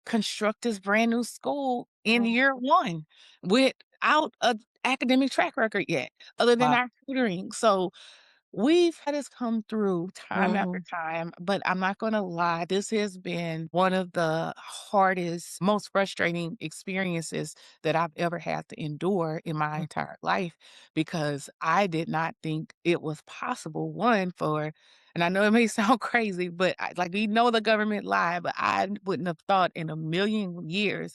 construct this brand new school in Mm. year 1 without a academic track record yet, other than Wow. our tutoring. So we've had this come through time after Mhm. time, but I'm not gonna lie, this has been one of the hardest, most frustrating experiences that I've ever had to endure in my Mm. entire life because I did not think it was possible, one, for and I know it may sound crazy, but like, we know the government lied, but I wouldn't have thought in a million years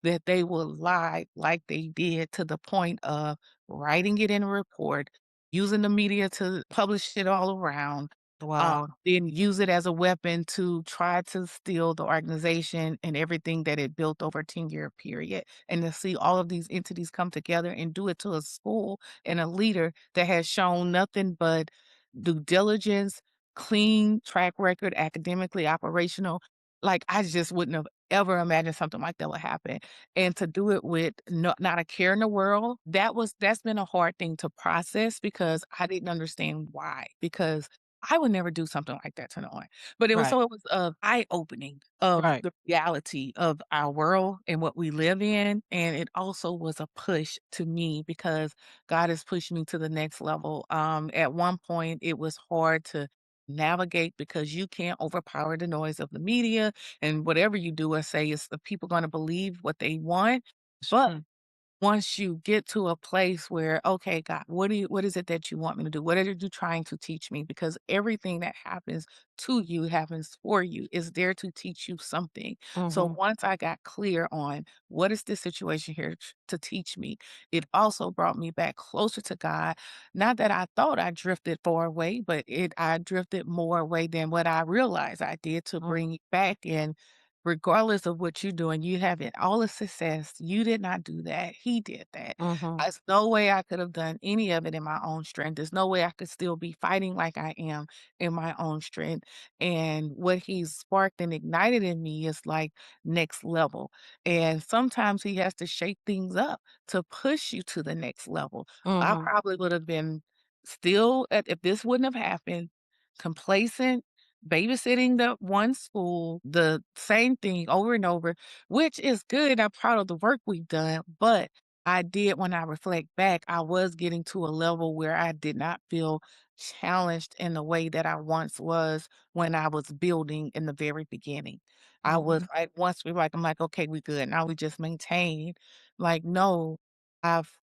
that they would lie like they did to the point of writing it in a report, using the media to publish it all around, Wow. then use it as a weapon to try to steal the organization and everything that it built over a 10-year period. And to see all of these entities come together and do it to a school and a leader that has shown nothing but due diligence, clean track record, academically, operational. Like, I just wouldn't have ever imagined something like that would happen. And to do it with not a care in the world, that's been a hard thing to process because I didn't understand why, because I would never do something like that to no one. But Right. it was, eye-opening of Right. the reality of our world and what we live in, and it also was a push to me because God has pushed me to the next level. At one point, it was hard to navigate because you can't overpower the noise of the media, and whatever you do or say is the people gonna believe what they want. It's But true. once you get to a place where, "Okay, God, what is it that you want me to do? What are you trying to teach me?" Because everything that happens to you happens for you. It's there to teach you something. So Mhm. once I got clear on what is this situation here to teach me, it also brought me back closer to God. Not that I thought I drifted far away, but I drifted more away than what I realized I did to Mm. bring it back. And regardless of what you're doing, you have it all the success. You did not do that. He did that. Mhm. There's no way I could have done any of it in my own strength. There's no way I could still be fighting like I am in my own strength. And what he's sparked and ignited in me is like next level. And sometimes he has to shake things up to push you to the next level. I Mhm. probably would have been still, if this wouldn't have happened, complacent, babysitting the one school, the same thing over and over, which is good. I'm proud of the work we've done, but I did when I reflect back, I was getting to a level where I did not feel challenged in the way that I once was when I was building in the very beginning. I was Mhm. like, once we like, I'm like, okay, we good. Now we just maintain. Like, no, I've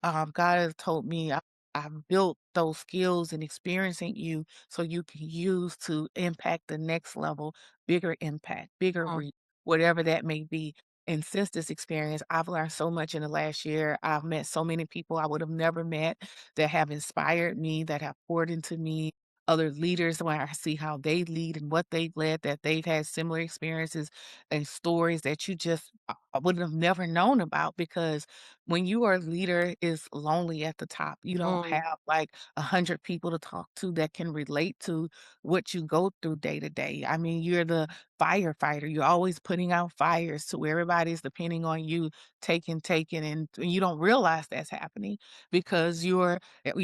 God has told me I've built those skills and experiencing you so you can use to impact the next level, bigger impact, bigger Mm. reach, whatever that may be. And since this experience, I've learned so much in the last year. I've met so many people I would have never met that have inspired me, that have poured into me. Other leaders, when I see how they lead and what they've led, that they've had similar experiences and stories that you just I would have never known about because when you are a leader, it's lonely at the top. You don't Mm. have like 100 people to talk to that can relate to what you go through day to day. I mean, you're the firefighter. You're always putting out fires to where everybody's depending on you, taking, and you don't realize that's happening because you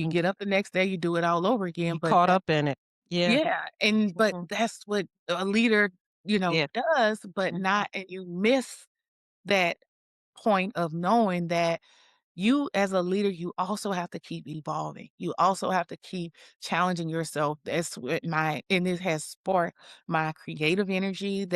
Mm. get up the next day, you do it all over again. You But caught that, up in it. Yeah. yeah, and but Mhm. that's what a leader, Yeah. does, but Mhm. not, and you miss that point of knowing that you as a leader, you also have to keep evolving. You also have to keep challenging yourself. That's what and it has sparked my creative energy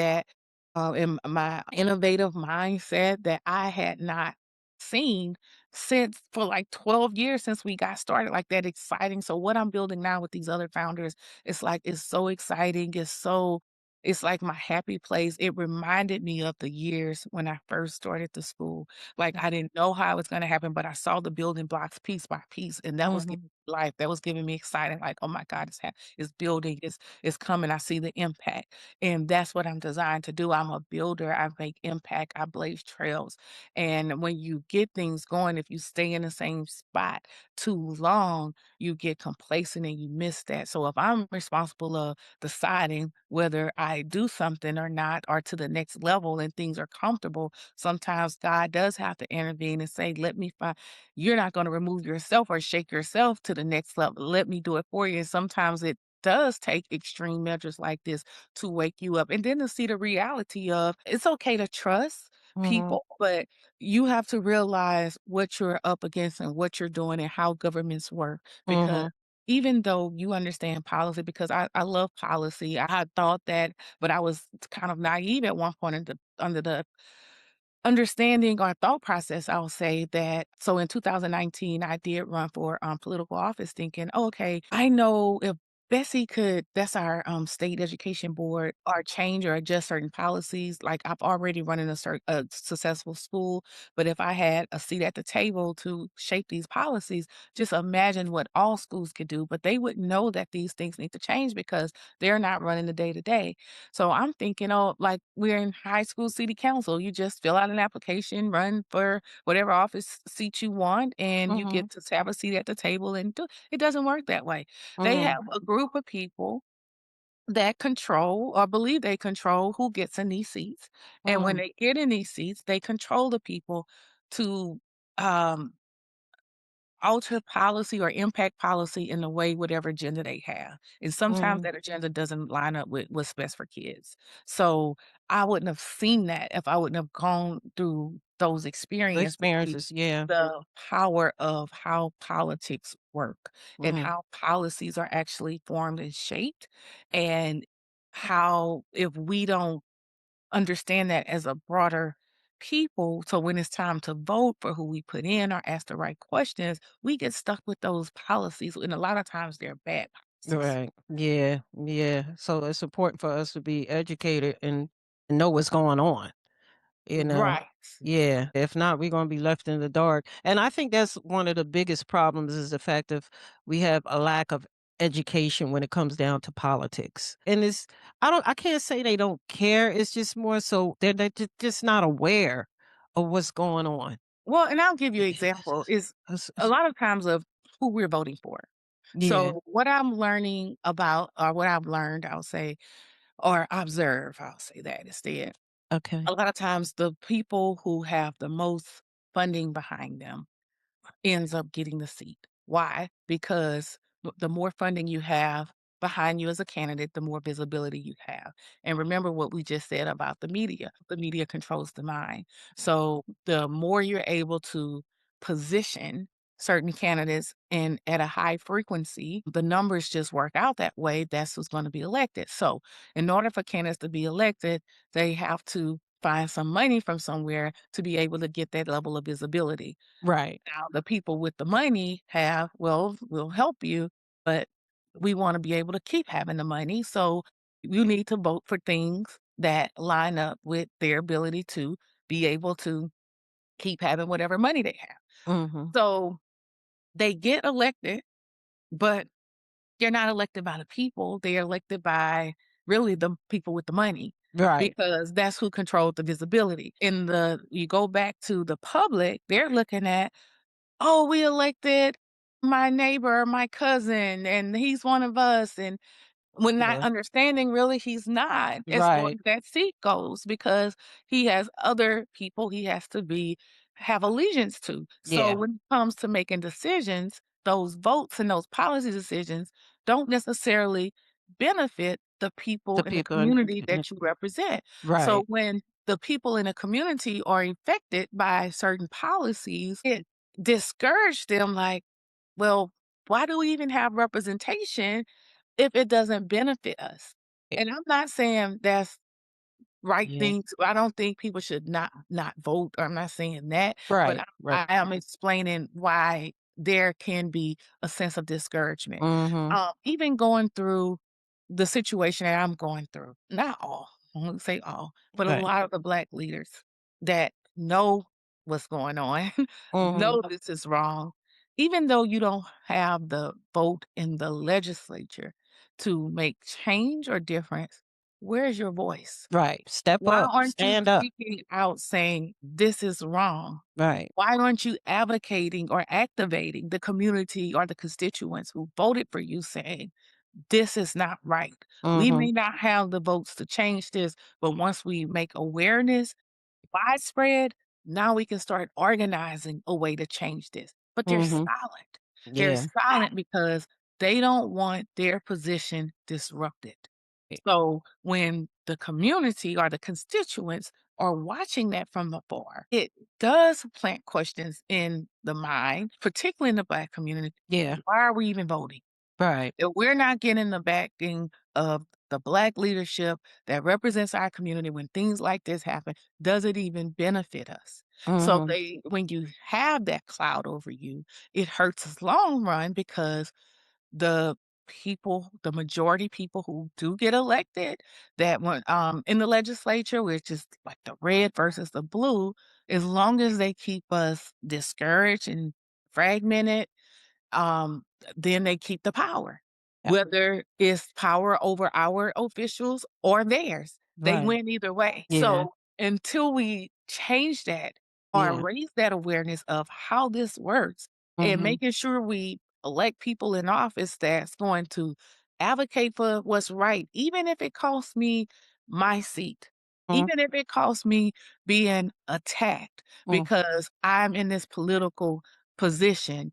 and my innovative mindset that I had not seen since for like 12 years since we got started, like that exciting. So what I'm building now with these other founders, it's so exciting. It's like my happy place. It reminded me of the years when I first started the school. Like, I didn't know how it was gonna happen, but I saw the building blocks piece by piece, and that was giving Mhm. me life. That was giving me exciting, like, "Oh my god, it's building, it's coming, I see the impact." And that's what I'm designed to do. I'm a builder, I make impact, I blaze trails. And when you get things going, if you stay in the same spot too long, you get complacent and you miss that. So if I'm responsible of deciding whether I do something or not, or to the next level and things are comfortable, sometimes God does have to intervene and say, let me find, you're not going to remove yourself or shake yourself to the next level. Let me do it for you. And sometimes does take extreme measures like this to wake you up, and then to see the reality of it's okay to trust Mhm. people, but you have to realize what you're up against and what you're doing and how governments work. Because Mhm. even though you understand policy, because I love policy, I had thought that, but I was kind of naive at one point under the understanding or thought process, I'll say that so in 2019, I did run for, political office thinking, "Oh, okay, I know if Bessie could" that's our, state education board, or change or adjust certain policies, like, I've already run in a successful school, but if I had a seat at the table to shape these policies, just imagine what all schools could do, but they wouldn't know that these things need to change because they're not running the day to day. So I'm thinking, oh, like we're in high school city council. You just fill out an application, run for whatever office seat you want, and you Mhm. get to have a seat at the table and do it doesn't work that way. They have Mhm. a group of people that control or believe they control who gets in these seats. And when Mhm. they get in these seats, they control the people to um alter policy or impact policy in the way whatever agenda they have. And sometimes Mhm. that agenda doesn't line up with what's best for kids. So I wouldn't have seen that if I wouldn't have gone through those The experiences to see experiences, yeah. the power of how politics work and Mhm. how policies are actually formed and shaped, and how if we don't understand that as a broader people. So when it's time to vote for who we put in or ask the right questions, we get stuck with those policies. And a lot of times they're bad policies. Right. Yeah. Yeah. So it's important for us to be educated and know what's going on. You know? Right. Yeah, if not, we're gonna be left in the dark, and I think that's one of the biggest problems is the fact of we have a lack of education when it comes down to politics, and it's I can't say they don't care, it's just more so just not aware of what's going on. Well, and I'll give you an example Yes. is a It's lot of times of who we're voting for. yeah, So what I'm learning about or what I've learned, I'll say, or observe, I'll say that instead. okay. A lot of times the people who have the most funding behind them ends up getting the seat. Why? Because the more funding you have behind you as a candidate, the more visibility you have. And remember what we just said about the media. The media controls the mind. So the more you're able to position certain candidates in at a high frequency, the numbers just work out that way. That's who's going to be elected. So in order for candidates to be elected, they have to find some money from somewhere to be able to get that level of visibility. Right. Now the people with the money have, "Well, we'll help you, but we wanna be able to keep having the money, so you need to vote for things that line up with their ability to be able to keep having whatever money they have." Mhm. So, they get elected, but they're not elected by the people, they're elected by really the people with the money, Right. because that's who controlled the visibility. In the you go back to the public, they're looking at, "Oh, we elected my neighbor, my cousin, and he's one of us," and when not Yeah. understanding really he's not as far Right. as that seat goes because he has other people he has to be have allegiance to. So Yeah. when it comes to making decisions, those votes and those policy decisions don't necessarily benefit the people The in the people in community that you represent. So right. when the people in a community are affected by certain policies, it discourage them like, well, why do we even have representation if it doesn't benefit us? Eh, And I'm not saying that's right yeah. thing to I don't think people should not vote, I'm not saying that, but Right. Right. I am explaining why there can be a sense of discouragement. Mhm. Even going through the situation that I'm going through, not all, I won't say all, but a Right. lot of the Black leaders that know what's going on, Mhm. know this is wrong, even though you don't have the vote in the legislature to make change or difference, where's your voice? Right. Step Why up. aren't you Stand up. speaking out saying, "This is wrong"? Right. Why aren't you advocating or activating the community or the constituents who voted for you saying, "This is not right. We Mhm. may not have the votes to change this, but once we make awareness widespread, now we can start organizing a way to change this." But they're Mhm. silent. They're Yeah. silent because they don't want their position disrupted. So when the community or the constituents are watching that from afar, it does plant questions in the mind, particularly in the Black community. Yeah. Why are we even voting? Right. If we're not getting the backing of the Black leadership that represents our community when things like this happen, does it even benefit us? So Mhm. they when you have that cloud over you, it hurts us long run because the the majority people who do get elected that went in the legislature, which is like the red versus the blue, as long as they keep us discouraged and fragmented, um, then they keep the power. Yeah. Whether it's power over our officials or theirs, they Right. win either way. Yeah. So until we change that or Yeah. raise that awareness of how this works and Mhm. making sure we elect people in office that's going to advocate for what's right, even if it costs me my seat, Mhm. even if it costs me being attacked Mhm. because I'm in this political position.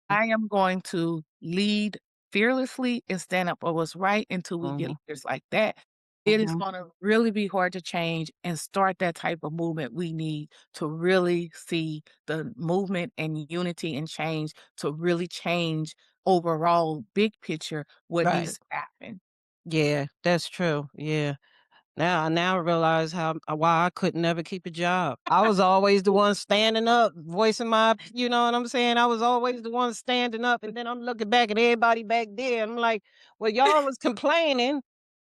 I am going to lead fearlessly and stand up for what's right until we get Mhm. leaders like that. It is Mhm. gonna really be hard to change and start that type of movement we need to really see the movement and unity and change to really change overall big picture what Right. needs to happen. Yeah, that's true. Yeah. Now I realize why I could never keep a job. I was always the one standing up, voicing you know what I'm saying? I was always the one standing up, and then I'm looking back at everybody back there, and I'm like, "Well, y'all was complaining,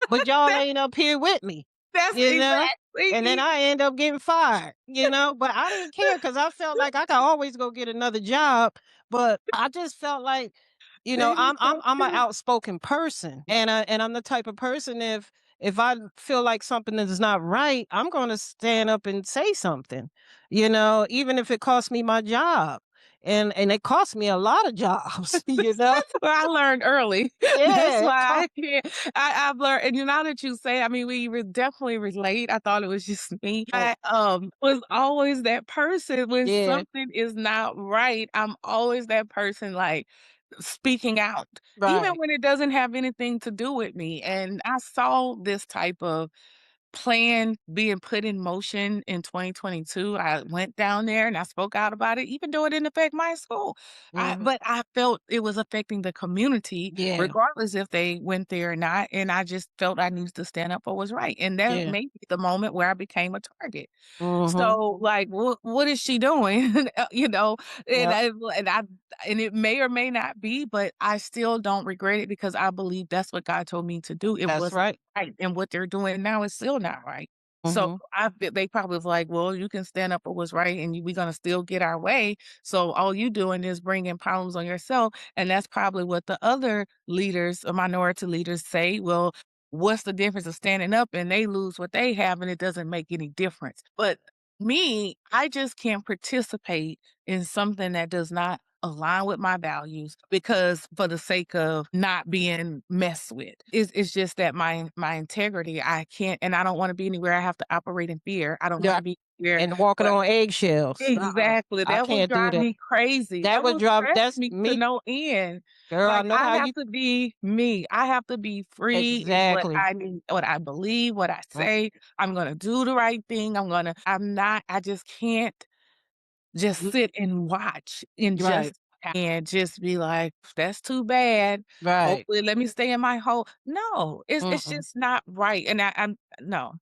but y'all That ain't up here with me," that's you know? And then exactly I end up getting fired, but I didn't care because I felt like I could always go get another job, but I just felt like, that is so I'm an true. outspoken person, and I'm the type of person if I feel like something is not right, I'm going to stand up and say something, even if it costs me my job. And it cost me a lot of jobs, That's what I learned early. That's Yeah, it why cost I can't I've learned and now that you say, I mean, we definitely relate. I thought it was just me. oh, I, was always that person when yeah, something is not right, I'm always that person, like, speaking out, even right. when it doesn't have anything to do with me, and I saw this type of plan being put in motion in 2022. I went down there and I spoke out about it, even though it didn't affect my school. Mhm. But I felt it was affecting the community, Yeah, regardless if they went there or not. And I just felt I needed to stand up for what's right. And that yeah. may be the moment where I became a target. Mhm. So, like, what is she doing? You know, and Yep, I and I and it may or may not be, but I still don't regret it because I believe that's what God told me to do. It that's wasn't right. right, and what they're doing now is still not right. So Mhm. they probably was like, "Well, you can stand up for what's right, and we're gonna still get our way. So all you doing is bringing problems on yourself." And that's probably what the other leaders or minority leaders say. Well, what's the difference of standing up and they lose what they have, and it doesn't make any difference. But me, I just can't participate in something that does not align with my values because for the sake of not being messed with. It's just that my integrity, I can't and I don't want to be anywhere I have to operate in fear. I don't want Yeah, to be here and walking where on eggshells. exactly. I That would can't do drive that. me crazy. That That would would drive stress that's me to me, no end. girl, I Like, know I how have you to be me. I have to be free in what exactly. I need, what I believe, what I Mm, say. I'm gonna do the right thing. I'm not I just can't just mm, sit and watch and right, just be like, "That's too bad. right. Hopefully, let me stay in my hole." No, it's Mm-mm, just not right, and I'm no,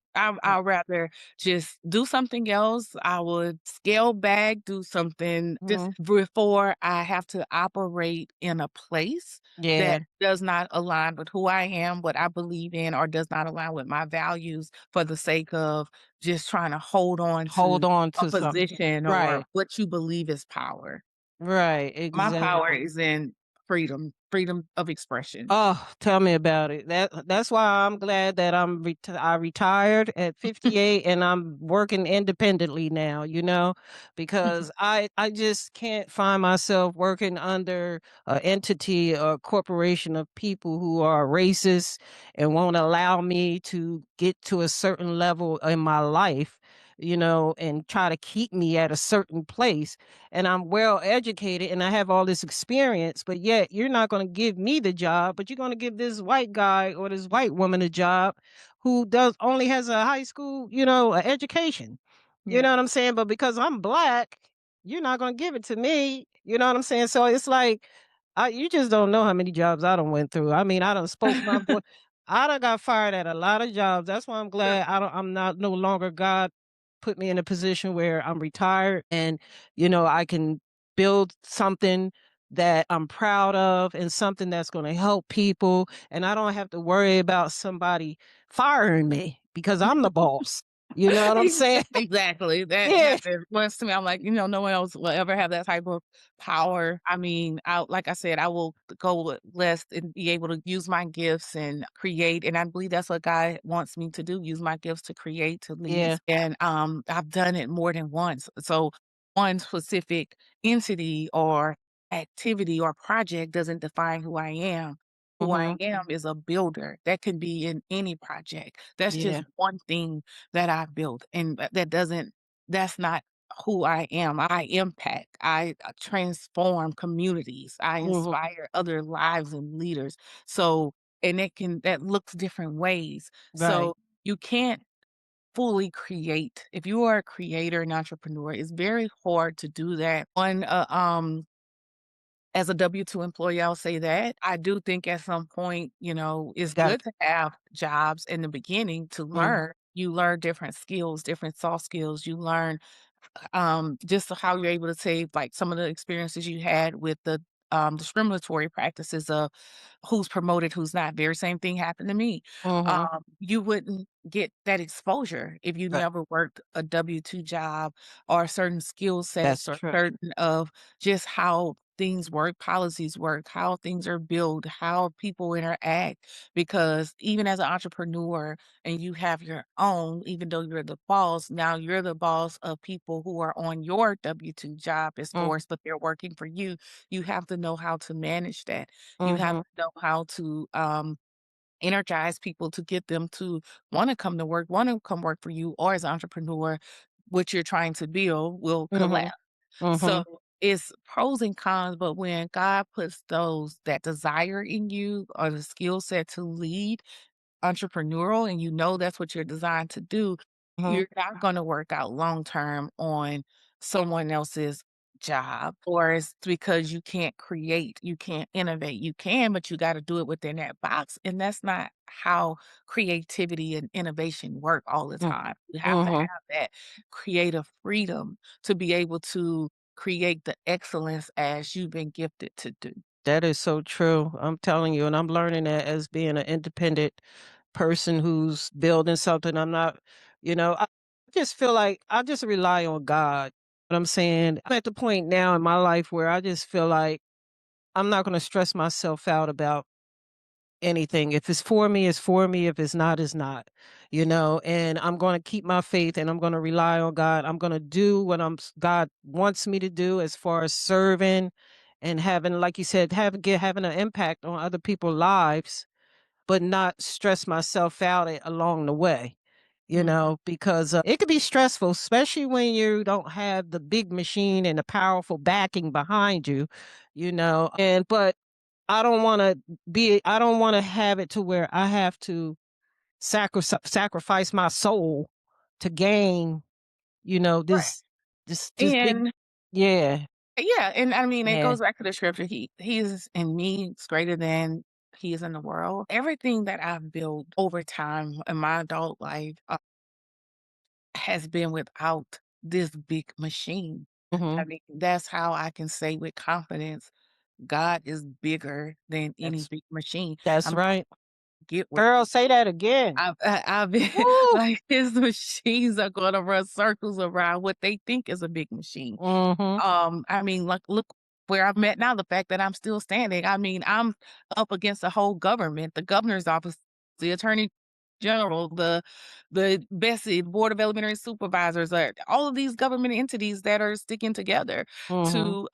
mm, I'd rather just do something else. I would scale back, do something just mhm. before I have to operate in a place Yeah, that does not align with who I am, what I believe in, or does not align with my values for the sake of just trying to hold on hold to on a to something. position or Right, what you believe is power. right, My power exactly. is in freedom of expression. Oh, tell me about it. That's why I'm glad that I retired at 58 and I'm working independently now, because I just can't find myself working under an entity or corporation of people who are racist and won't allow me to get to a certain level in my life. and try to keep me at a certain place. And I'm well educated and I have all this experience, but yet you're not going to give me the job, but you're going to give this white guy or this white woman a job who does only has a high school, education. You Yeah. know what I'm saying? But because I'm black, you're not going to give it to me. You know what I'm saying? So it's like, you just don't know how many jobs I done went through. I mean, I done spoke my voice. I done got fired at a lot of jobs. That's why I'm glad I'm not no longer God put me in a position where I'm retired and, I can build something that I'm proud of and something that's going to help people. And I don't have to worry about somebody firing me because I'm the boss. You know what I'm saying? Exactly. That Yeah. happened once to me. I'm like, no one else will ever have that type of power. I mean, like I said, I will go with less and be able to use my gifts and create. And I believe that's what God wants me to do, use my gifts to create, to lead. Yeah. And I've done it more than once. So one specific entity or activity or project doesn't define who I am. Who I Mhm. am is a builder. That can be in any project. That's just Yeah. one thing that I've built, and that's not who I am. I impact, I transform communities, I Mhm. inspire other lives and leaders. So, and that looks different ways. Right. So, you can't fully create. If you are a creator and entrepreneur, it's very hard to do that on as a W-2 employee, I'll say that. I do think at some point, it's Got good it. to have jobs in the beginning to Mhm. learn. You learn different skills, different soft skills. You learn just how you're able to say, like, some of the experiences you had with the, discriminatory practices of who's promoted, who's not. Very same thing happened to me. Mhm. You wouldn't get that exposure if you Right. never worked a W-2 job or certain skill That's sets or true. certain of just how things work, policies work, how things are built, how people interact. Because even as an entrepreneur, and you have your own, even though you're the boss, now you're the boss of people who are on your W-2 job as Mm. force, but they're working for you. You have to know how to manage that. You have Mhm. to know how to energize people to get them to want to come work for you, or as an entrepreneur, what you're trying to build will Mhm. collapse. So Mhm. it's pros and cons, but when God puts that desire in you or the skill set to lead, entrepreneurial, and that's what you're designed to do, Mhm. you're not gonna work out long term on someone else's job, or it's because you can't create, you can't innovate. You can, but you gotta do it within that box, and that's not how creativity and innovation work all the Mm. time. You have to Mhm. have that creative freedom to be able to create the excellence as you've been gifted to do. That is so true. I'm telling you, and I'm learning that as being an independent person who's building something. I'm not, I just feel like I just rely on God. What I'm saying, I'm at the point now in my life where I just feel like I'm not going to stress myself out about anything. If it's for me, it's for me. If it's not, it's not. And I'm going to keep my faith and I'm going to rely on God. I'm going to do what God wants me to do as far as serving and having, like you said, having an impact on other people's lives, but not stress myself out along the way. Mhm. Because it could be stressful, especially when you don't have the big machine and the powerful backing behind you, but I don't want to have it to where I have to sacrifice my soul to gain, Right. this big. And Yeah. yeah, and I mean, it Yeah. goes back to the scripture. He is in me is greater than he is in the world. Everything that I've built over time in my adult life has been without this big machine. I Mhm. mean, that's how I can say with confidence, God is bigger than any That's big machine. that's I'm right. get with Girl, say that again. I've been Woo! like his machines are gonna run circles around what they think is a big machine. Mhm. I mean, like, look where I'm at now, the fact that I'm still standing. I mean, I'm up against the whole government, the governor's office, the attorney general, the Bessie, Board of Elementary Supervisors, all of these government entities that are sticking together Mhm. to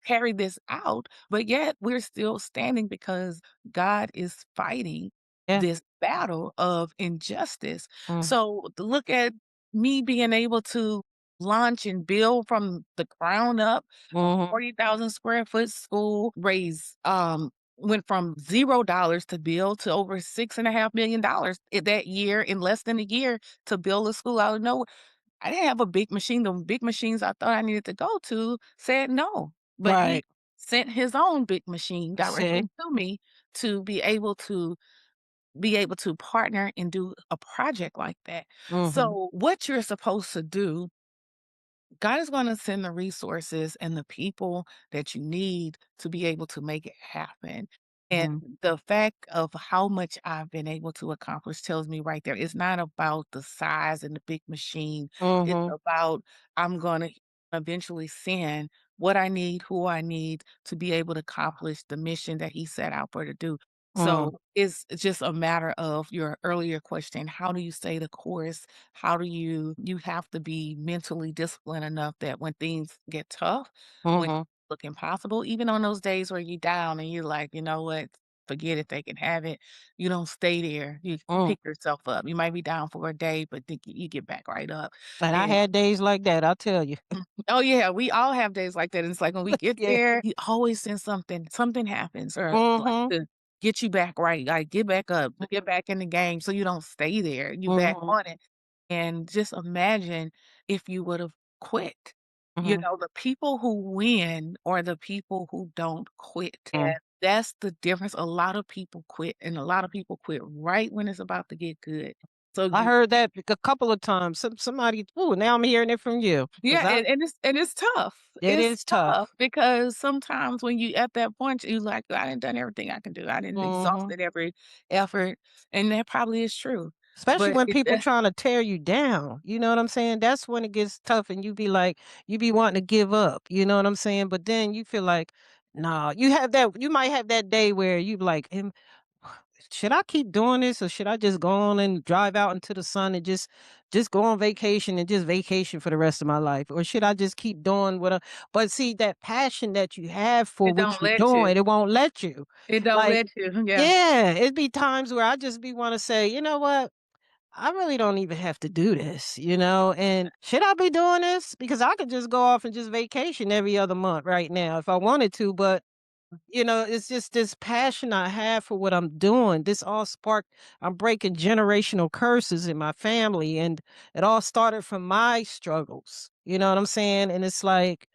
carry this out. But yet we're still standing because God is fighting Yeah. this battle of injustice. Mm. So look at me being able to launch and build from the ground up a Mhm. 40,000 square foot school, went from $0 to build to over $6.5 million that year in less than a year to build a school out of nowhere. I didn't have a big machine. The big machines I thought I needed to go to said no, but he Right. sent his own big machine directly See? to me to be able to partner and do a project like that. Mhm. So, what you're supposed to do, God is going to send the resources and the people that you need to be able to make it happen. And Mhm. the fact of how much I've been able to accomplish tells me right there, it's not about the size and the big machine. It's Mhm. about I'm going to eventually send what I need, who I need to be able to accomplish the mission that He set out for to do. Mm. So it's just a matter of your earlier question, how do you stay the course? How do you have to be mentally disciplined enough that when things get tough, when Mhm. look impossible, even on those days where you're down and you're like, "You know what? Forget it, they can have it." You don't stay there. You Mm. pick yourself up. You might be down for a day, but then you get back right up. And I And had days like that, I'll tell you. oh, yeah, we all have days like that, and it's like when we get Yeah. there, you always send something happens or like Mhm. to get you back right, like, get back up, get back in the game so you don't stay there, you back Mhm. on it. And just imagine if you would've quit. You Mhm. know, the people who win are the people who don't quit, and Mm. that's the difference. A lot of people quit, and a lot of people quit right when it's about to get good. So I you heard that a couple of times. Somebody ooh, now I'm hearing it from you Yeah, because I and it's tough. it It's is tough tough. because sometimes when you at that point, you like, "I done done everything I can do. I done Mhm. exhausted every effort," and that probably is true. Especially But when it people trying to tear you down, you know what I'm saying? That's when it gets tough and you be like you be wanting to give up, you know what I'm saying? But then you feel like, "Nah," you might have that day where you be like, should I keep doing this or should I just go on and drive out into the sun and just go on vacation and just vacation for the rest of my life? Or should I just keep doing what I but see that passion that you have for it what don't you're let you. doing, it won't let you. It don't Like, let you. Yeah. yeah, it'd be times where I just be want to say, you know what? I really don't even have to do this, you know? And should I be doing this? Because I could just go off and just vacation every other month right now if I wanted to, but it's just this passion I have for what I'm doing. This all sparked, I'm breaking generational curses in my family. And it all started from my struggles. You know what I'm saying? And it's like,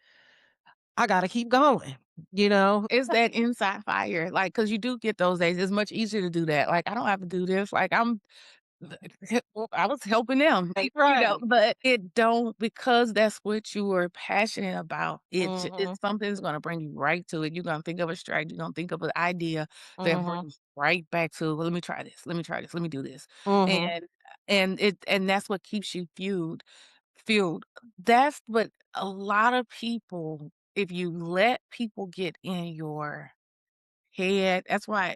I got to keep going, you know? It's that inside fire, like, cause you do get those days. It's much easier to do that. Like, I don't have to do this. Like, I was helping them, Right. Right. but it don't because that's what you were passionate about. Mm-hmm. It's something that's gonna bring you right to it. You're gonna think of a strategy, you're gonna think of an idea that Mm-hmm. brings right back to, "Well, let me try this. Let me try this. Let me do this." Mm-hmm. And and that's what keeps you fueled. That's what a lot of people, if you let people get in your head, that's why,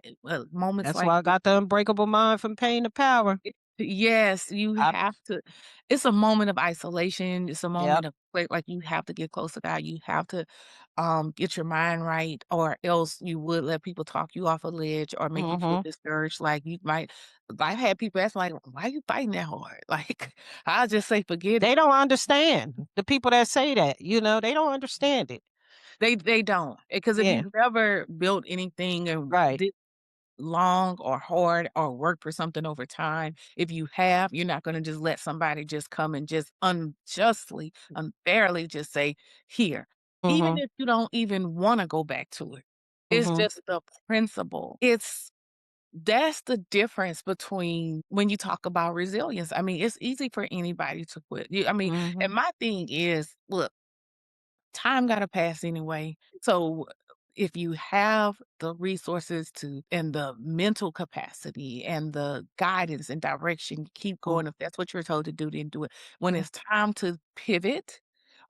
moments That's like why I got the unbreakable mind from pain to power. yes, you I, have to it's a moment of isolation, it's a yep. moment of like, you have to get close to God, you have to, get your mind right, or else you would let people talk you off a ledge or make you feel Mm-hmm. discouraged, like, you might I've had people ask, like, "Why you fighting that hard?" Like, I'll just say, "Forget it." They don't understand the people that say that, they don't understand it. They don't, because if Yeah. you've never built anything and Right. long or hard or work for something over time. If you have, you're not gonna just let somebody just come and just unjustly, unfairly just say, "Here." Even Mm-hmm. if you don't even wanna go back to it. It's Mm-hmm. just the principle. That's the difference between when you talk about resilience. I mean, it's easy for anybody to quit. And Mhm, my thing is, look, time gotta pass anyway. So, if you have the resources to and the mental capacity and the guidance and direction, keep mm, going. If that's what you're told to do, then do it. When mm, it's time to pivot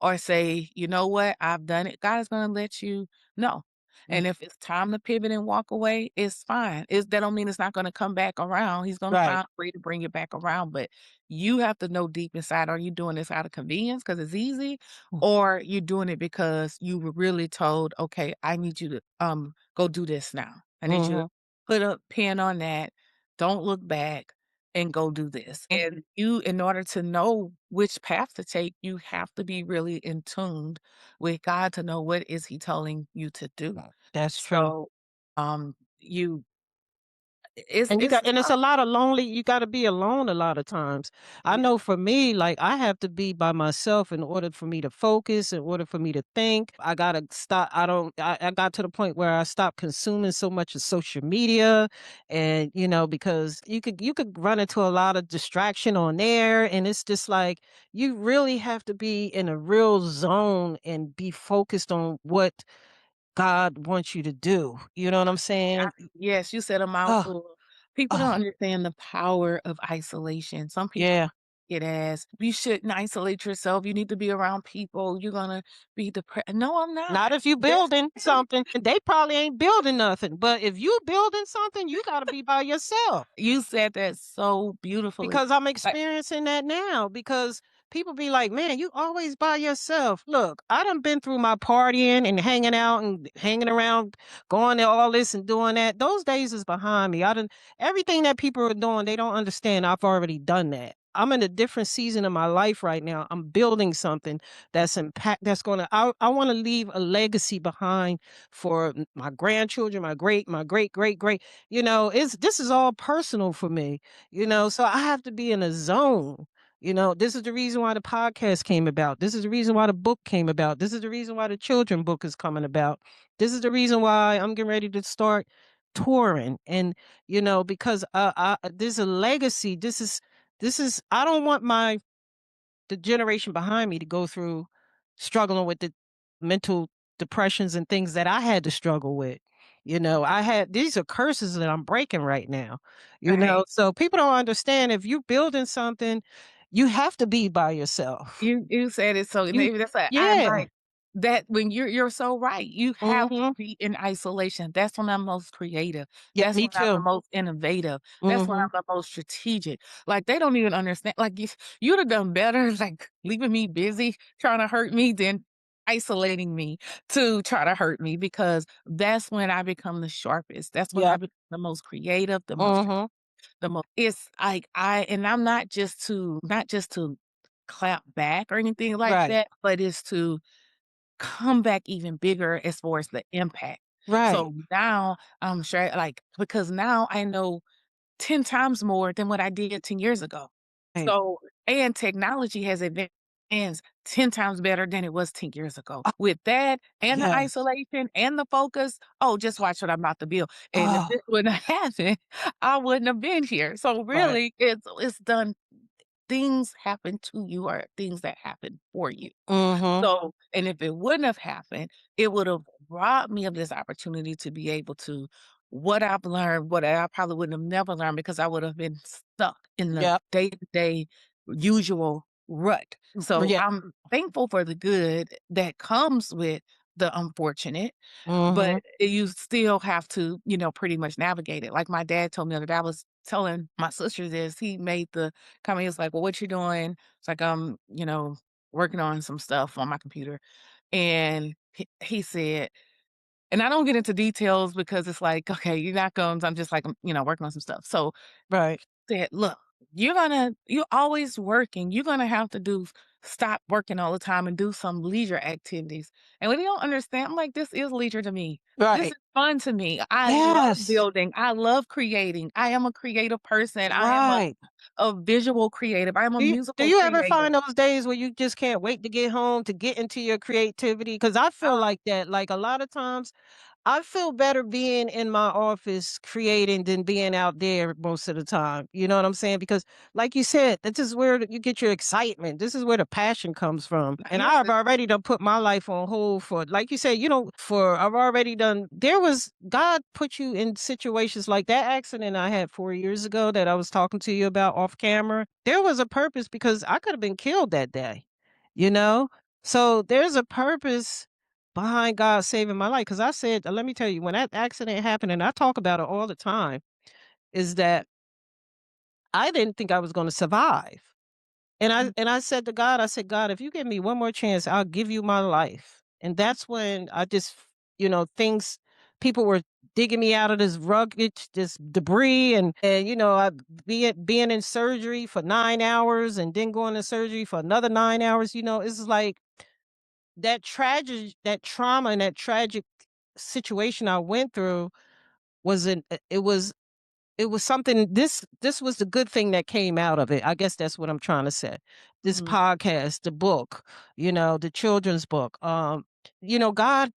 or say, "You know what? I've done it," God is gonna let you know. mm, And if it's time to pivot and walk away, it's fine. That don't mean it's not gonna come back around. He's gonna right. find a way to bring it back around, but you have to know deep inside, are you doing this out of convenience because it's easy, Mm, or you're doing it because you were really told, "Okay, I need you to, go do this now. I need you to mhm, put a pin on that, don't look back, and go do this. Mm, And you, in order to know which path to take, you have to be really in tuned with God to know what is He telling you to do. that's true. So, you And you it's got and it's tough. a lot of lonely you gotta be alone a lot of times. I Yeah. know for me, like, I have to be by myself in order for me to focus, in order for me to think. I gotta stop I don't I got to the point where I stopped consuming so much of social media and, because you could run into a lot of distraction on there, and it's just like, you really have to be in a real zone and be focused on what God wants you to do. You know what I'm I saying? Yes, you said a Oh, mouthful. People don't oh, understand the power of isolation. Some people yeah. take it as, "You shouldn't isolate yourself, you need to be around people, you're gonna be depressed." No, I'm Not not. if you That's building something, and they probably ain't building nothing, but if you building something, you gotta be by yourself. You said that so beautifully. Because I'm Like, experiencing that now because people be like, "Man, you always by yourself." Look, I done been through my partying and hanging out and hanging around, going to all this and doing that. Those days is behind me. I done everything that people are doing, they don't understand. I've already done that. I'm in a different season of my life right now. I'm building something that's gonna I want to leave a legacy behind for my grandchildren, my great great great. It's this is all personal for me, so I have to be in a zone. This is the reason why the podcast came about. This is the reason why the book came about. This is the reason why the children book is coming about. This is the reason why I'm getting ready to start touring. And, because there's a legacy. This is, I don't want the generation behind me to go through struggling with the mental depressions and things that I had to struggle with. I had these are curses that I'm breaking right now. right. So people don't understand if you're building something, you have to be by yourself. You said it so, and You maybe that's why I'm yeah. like that. When you're so right. You have to Mhm. be in isolation. That's when I'm most creative. Yeah, That's me when I'm the too. most innovative. That's when Mhm. I'm the most strategic. Like, they don't even understand. Like, if you'd have done better, like, leaving me busy trying to hurt me than isolating me to try to hurt me, because that's when I become the sharpest. That's when I Yep. become the most creative, Mhm. the most it's like I'm not just to clap back or anything like Right. that, but it's to come back even bigger as far as the impact. Right. So now I'm sure, like, because now I know 10 times more than what I did 10 years ago. Right. So, and technology has advanced 10 times better than it was 10 years ago. Oh, With that and the yes. isolation and the focus, oh, just watch what I'm about to build. And if Oh, this wouldn't have happened, I wouldn't have been here. So right. really, it's done. Things happen to you, or things that happen for you. Mhm. So, and if it wouldn't have happened, it would have robbed me of this opportunity to be able to what I've learned, what I probably wouldn't have never learned, because I would have been stuck in the Yep. day-to-day usual rut. So Yeah. I'm thankful for the good that comes with the unfortunate, but Mhm. you still have to, pretty much navigate it. Like my dad told me the other day, I was telling my sister this, he made the comment, he was like, "Well, what you doing?" It's like, "I'm, working on some stuff on my computer." And he said, and I don't get into details because it's like, okay, you're not going, I'm just like, working on some stuff. So Right. said, "Look, you're always working. You're gonna have to stop working all the time and do some leisure activities." And when they don't understand, I'm like, "This is leisure to me. This Right. is fun to me. I love Yes. building. I love creating. I am a creative person. I am Right. a visual creative. I am a Do musical you ever creative." find those days where you just can't wait to get home to get into your creativity? Because I feel Oh, like that. Like a lot of times I feel better being in my office creating than being out there most of the time. You know what I'm saying? Because, like you said, this is where you get your excitement. This is where the passion comes from. And yes, I've already done put my life on hold for, like you said, I've already done. God put you in situations like that accident I had 4 years ago that I was talking to you about off camera. There was a purpose because I could have been killed that day. You know, so there's a purpose behind God saving my life. Because I said, let me tell you, when that accident happened, and I talk about it all the time, is that I didn't think I was going to survive. And I said to God, I said, God, if you give me one more chance, I'll give you my life. And that's when I just, things, people were digging me out of this rugged, this debris, and I being in surgery for 9 hours and then going to surgery for another 9 hours. It's like that trauma and that tragic situation I went through wasn't. It was something. This was the good thing that came out of it. I guess that's what I'm trying to say. This Mhm. podcast, the book, the children's book. God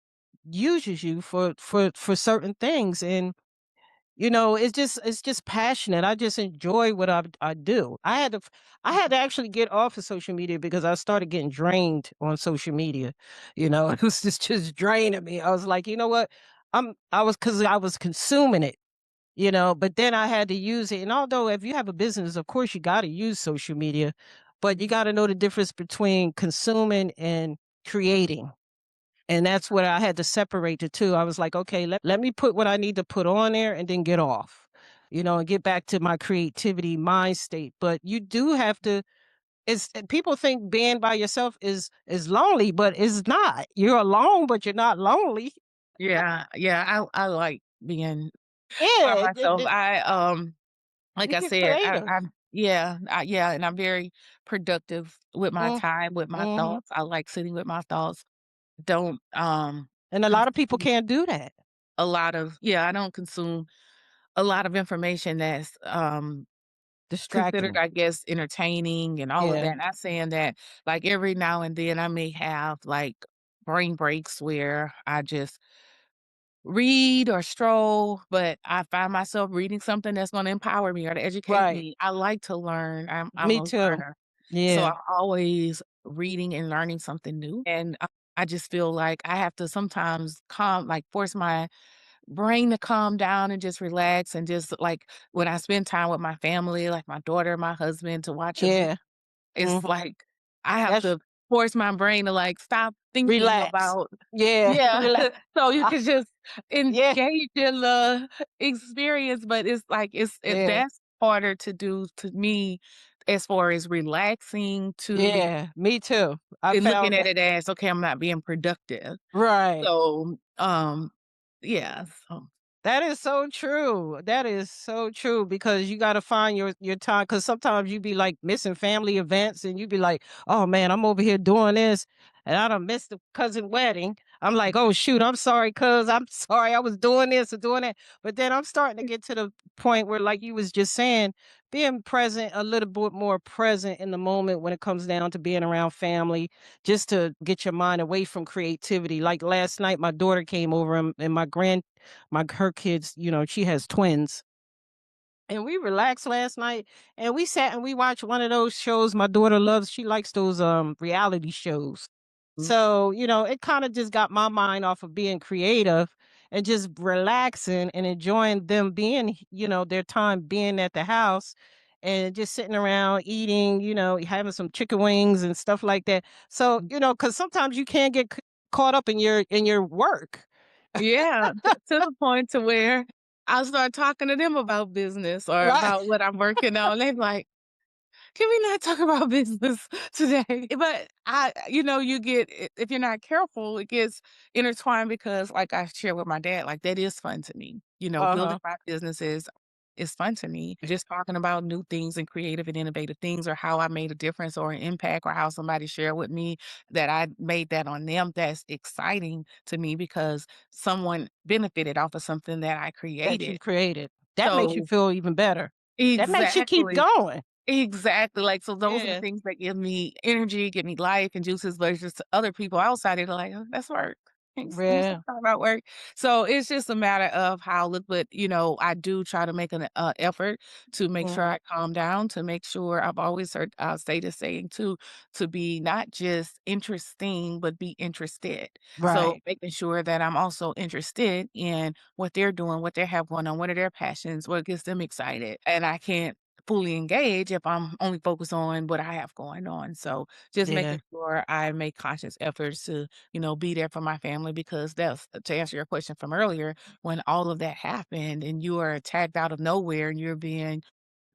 uses you for certain things, and it's just passionate. I just enjoy what I do. I had to actually get off of social media because I started getting drained on social media. It was just draining me. I was like, you know what? Because I was consuming it. But then I had to use it. And although if you have a business, of course you got to use social media, but you got to know the difference between consuming and creating. And that's what I had to separate the two. I was like, okay, let me put what I need to put on there and then get off, and get back to my creativity mind state. But you do have to, people think being by yourself is lonely, but it's not. You're alone, but you're not lonely. Yeah, yeah, I like being by Yeah, myself. Like you I get said, creative. yeah, and I'm very productive with my Mm, time, with my mhm. thoughts. I like sitting with my thoughts. Don't, And a lot of people consume can't do that. I don't consume a lot of information that's, considered, Distracting. I guess, entertaining and all of Yeah, that. Not saying that, like, every now and then I may have, like, brain breaks where I just read or stroll, but I find myself reading something that's gonna empower me or to educate right. me. I like to learn. I'm Me a too. learner. So Yeah, I'm always reading and learning something new. And I just feel like I have to sometimes force my brain to calm down and just relax and just like when I spend time with my family, like my daughter, my husband, to watch a movie, yeah. it's Mhm. like I have That's to force my brain to like stop thinking relax. about Yeah, yeah, relax. so you Ah, can just yeah, engage in the experience, but it's like yeah, that's harder to do to me as far as relaxing to yeah. Me too. I and looking found at that. it as, "Okay, I'm not being productive." Right. So, yeah, so That is so true. That is so true because you gotta find your time. Because sometimes you be, like, missing family events and you be like, "Oh, man, I'm over here doing this, and I done missed the cousin wedding." I'm like, "Oh, shoot, I'm sorry, cuz. I'm sorry I was doing this or doing that." But then I'm starting to get to the point where, like you was just saying, being present, a little bit more present in the moment when it comes down to being around family, just to get your mind away from creativity. Like, last night, my daughter came over and my her kids, she has twins. And we relaxed last night and we sat and we watched one of those shows my daughter loves. She likes those reality shows. So, it kind of just got my mind off of being creative and just relaxing and enjoying them being, their time being at the house and just sitting around eating, having some chicken wings and stuff like that. So, cuz sometimes you can get caught up in your work. yeah, to the point to where I'll start talking to them about business or Right. about what I'm working on, they like, "Can we not talk about business today?" But you get if you're not careful, it gets intertwined because, like I share with my dad, like, that is fun to me. Building Uh-huh. my businesses is fun to me. Just talking about new things and creative and innovative things or how I made a difference or an impact or how somebody shared with me that I made that on them, that's exciting to me because someone benefited off of something that I That you created. created. That makes you So feel even better. That makes you keep exactly. going. Exactly, like, so those are the Yeah. things that give me energy, give me life and juices versus to other people outside, they're like, "Oh, that's work. Can you stop Yeah. talking about work?" So, it's just a matter of how look but, I do try to make an, effort to make sure Mhm. I calm down, to make sure I've always heard, say the saying too, to be not just interesting, but be interested. So, Right. making sure that I'm also interested in what they're doing, what they have going on, what are their passions, what gets them excited, and I can't fully engage if I'm only focused on what I have going on. So just Yeah. making sure I make conscious efforts to, be there for my family because that's to answer your question from earlier, when all of that happened and you are tagged out of nowhere and you're being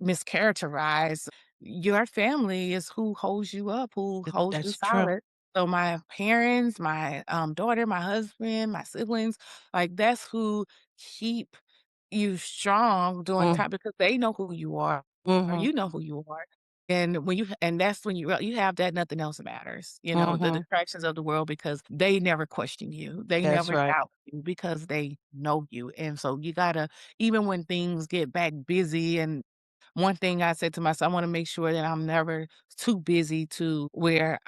mischaracterized, your family is who holds you up, who holds you That's true. solid. So my parents, my, daughter, my husband, my siblings, like, that's who keep you strong during Mm, time because they know who you are, or mhm, you know who you are. And when and that's when you have that, nothing else matters, the mhm. distractions of the world because they never question you. They That's never right. doubt you because they know you. And so you gotta even when things get back busy and one thing I said to myself, I wanna make sure that I'm never too busy to where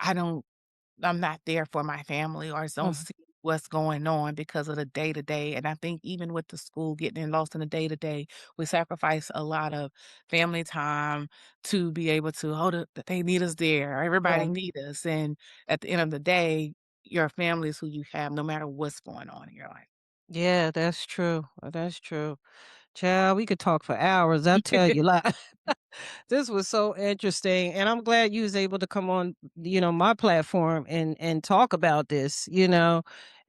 I'm not there for my family or don't Mhm. see what's going on because of the day to day. And I think even with the school getting lost in the day to day, we sacrifice a lot of family time to be able to hold it. They need us there. Everybody Right. need us. And at the end of the day, your family is who you have, no matter what's going on in your Yeah, that's true. That's true. Child, we could talk for hours. I tell life. you, like, this was so interesting, and I'm glad you was able to come on, my platform and talk about this,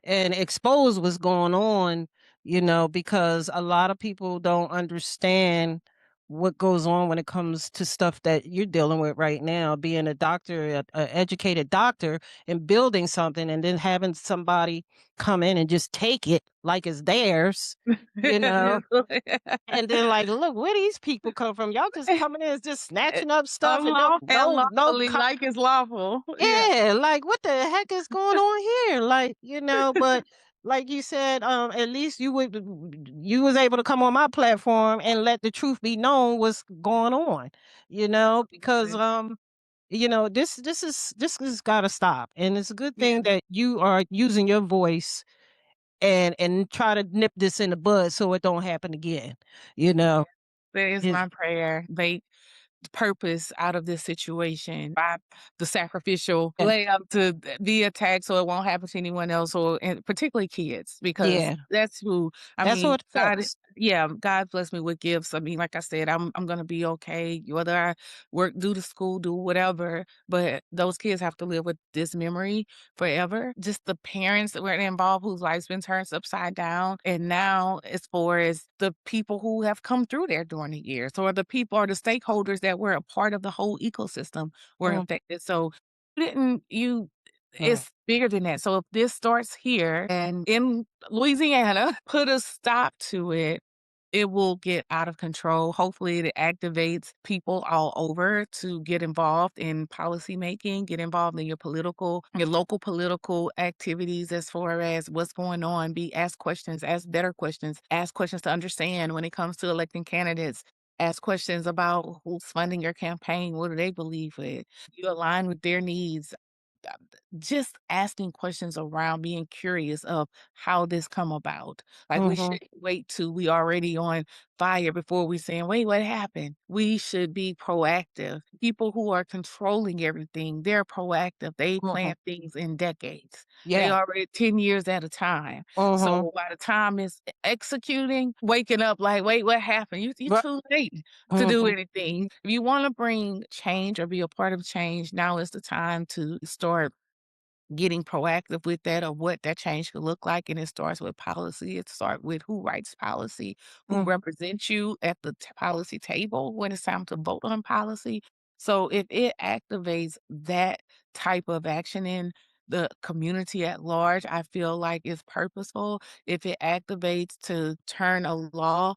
and expose what's going on, because a lot of people don't understand what goes on when it comes to stuff that you're dealing with right now, being a doctor, a educated doctor, and building something, and then having somebody come in and just take it like it's theirs, you know and then like, "Look, where these people come from? Y'all just coming in, just snatching up stuff and no no no Unlawfully, co." like it's lawful. Yeah. Yeah, like, what the heck is going on here? Like, but like you said, at least you was able to come on my platform and let the truth be known what's going on, because this has gotta stop. And it's a good thing Yeah. that you are using your voice and try to nip this in the bud so it don't happen again, you Yeah. know? That is It's my prayer. Make purpose out of this situation by the sacrificial yeah, layup to be attacked so it won't happen to anyone else or and particularly kids because yeah, that's who I that's who mean, it God affects. yeah, God bless me with gifts. I mean, like I said, I'm gonna be okay, whether I work, do the school, do whatever, but those kids have to live with this memory forever. Just the parents that were involved whose lives been turned upside down. And now as far as the people who have come through there during the years or the people or the stakeholders that were a part of the whole ecosystem were Mm, affected. So didn't you mm, it's bigger than that. So if this starts here and in Louisiana, put a stop to it, it will get out of control. Hopefully, it activates people all over to get involved in policy making, get involved in your local political activities as far as what's going on. Be ask questions, ask questions to understand when it comes to electing candidates. Ask questions about who's funding your campaign. What do they believe with? You align with their needs just asking questions around being curious of how this come about. Like we mhm, shouldn't wait till we already on fire before we saying, wait, what happened? We should be proactive. People who are controlling everything, they're proactive. They mhm. plan things in decades. They Yeah, already 10 years at a time. mhm, So by the time it's executing, waking up like, wait, what happened? You're right, too late to do mhm, anything. If you want to bring change or be a part of change, now is the time to start getting proactive with that or what that change could look like. And it starts with policy. It starts with who writes policy, who mm, represents you at the policy table when it's time to vote on policy. So if it activates that type of action in the community at large, I feel like it's purposeful. If it activates to turn a law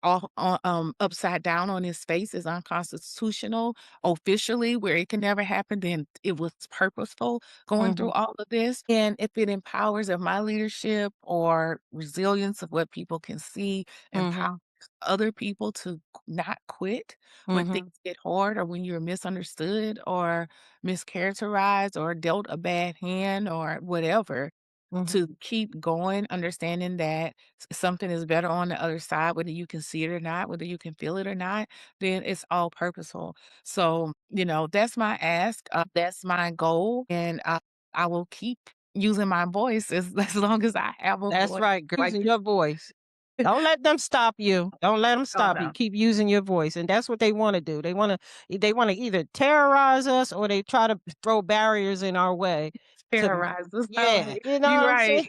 upside down on his face is unconstitutional officially, where it can never happen, then it was purposeful going through mhm. all of this. And if it empowers of my leadership or resilience of what people can see, empower Mhm, other people to not quit when mhm, things get hard or when you're misunderstood or mischaracterized or dealt a bad hand or whatever mhm. to keep going, understanding that something is better on the other side, whether you can see it or not, whether you can feel it or not, then it's all purposeful. So, that's my ask. That's my goal. And I will keep using my voice as, as long as I have a That's voice. right, girl, Like, using your voice. Don't let them stop you. Don't let them oh stop you. no, Keep using your voice, and that's what they wanna do. They wanna either terrorize us or they try to throw barriers in our way to terrorizes. yeah, you know You're what I'm right. saying?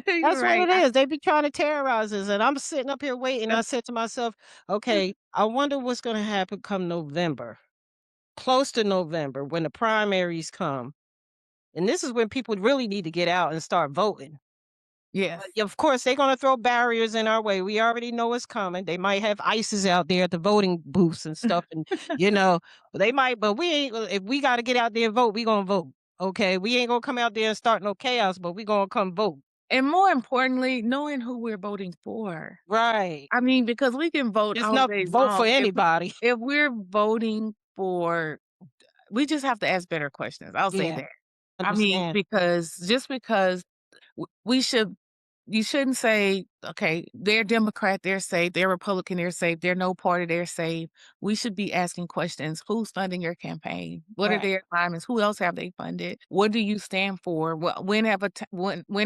You're That's what right. it is. They be trying to terrorize us, and I'm sitting up here waiting. I, I said to myself, "Okay, I wonder what's gonna happen come November, close to November when the primaries come. And this is when people really need to get out and start voting. Yes. But, of course, they're gonna throw barriers in our way. We already know what's coming. They might have ICEs out there at the voting booths and stuff, and, you know, they might, but we ain't if we gotta get out there and vote, we gonna vote, okay? We ain't gonna come out there and start no chaos, but we gonna come vote. And more importantly, knowing who we're voting for. Right. I mean, because we can vote Just all not day vote for long. anybody. If we're voting for we just have to ask better questions, I'll say Yeah, that. I mean, understand. because just because we should you shouldn't say, "Okay, they're Democrat, they're safe, they're Republican, they're safe, they're no party, they're safe." We should be asking questions, "Who's funding your campaign? What are Right. their assignments? Who else have they funded? What do you stand for? When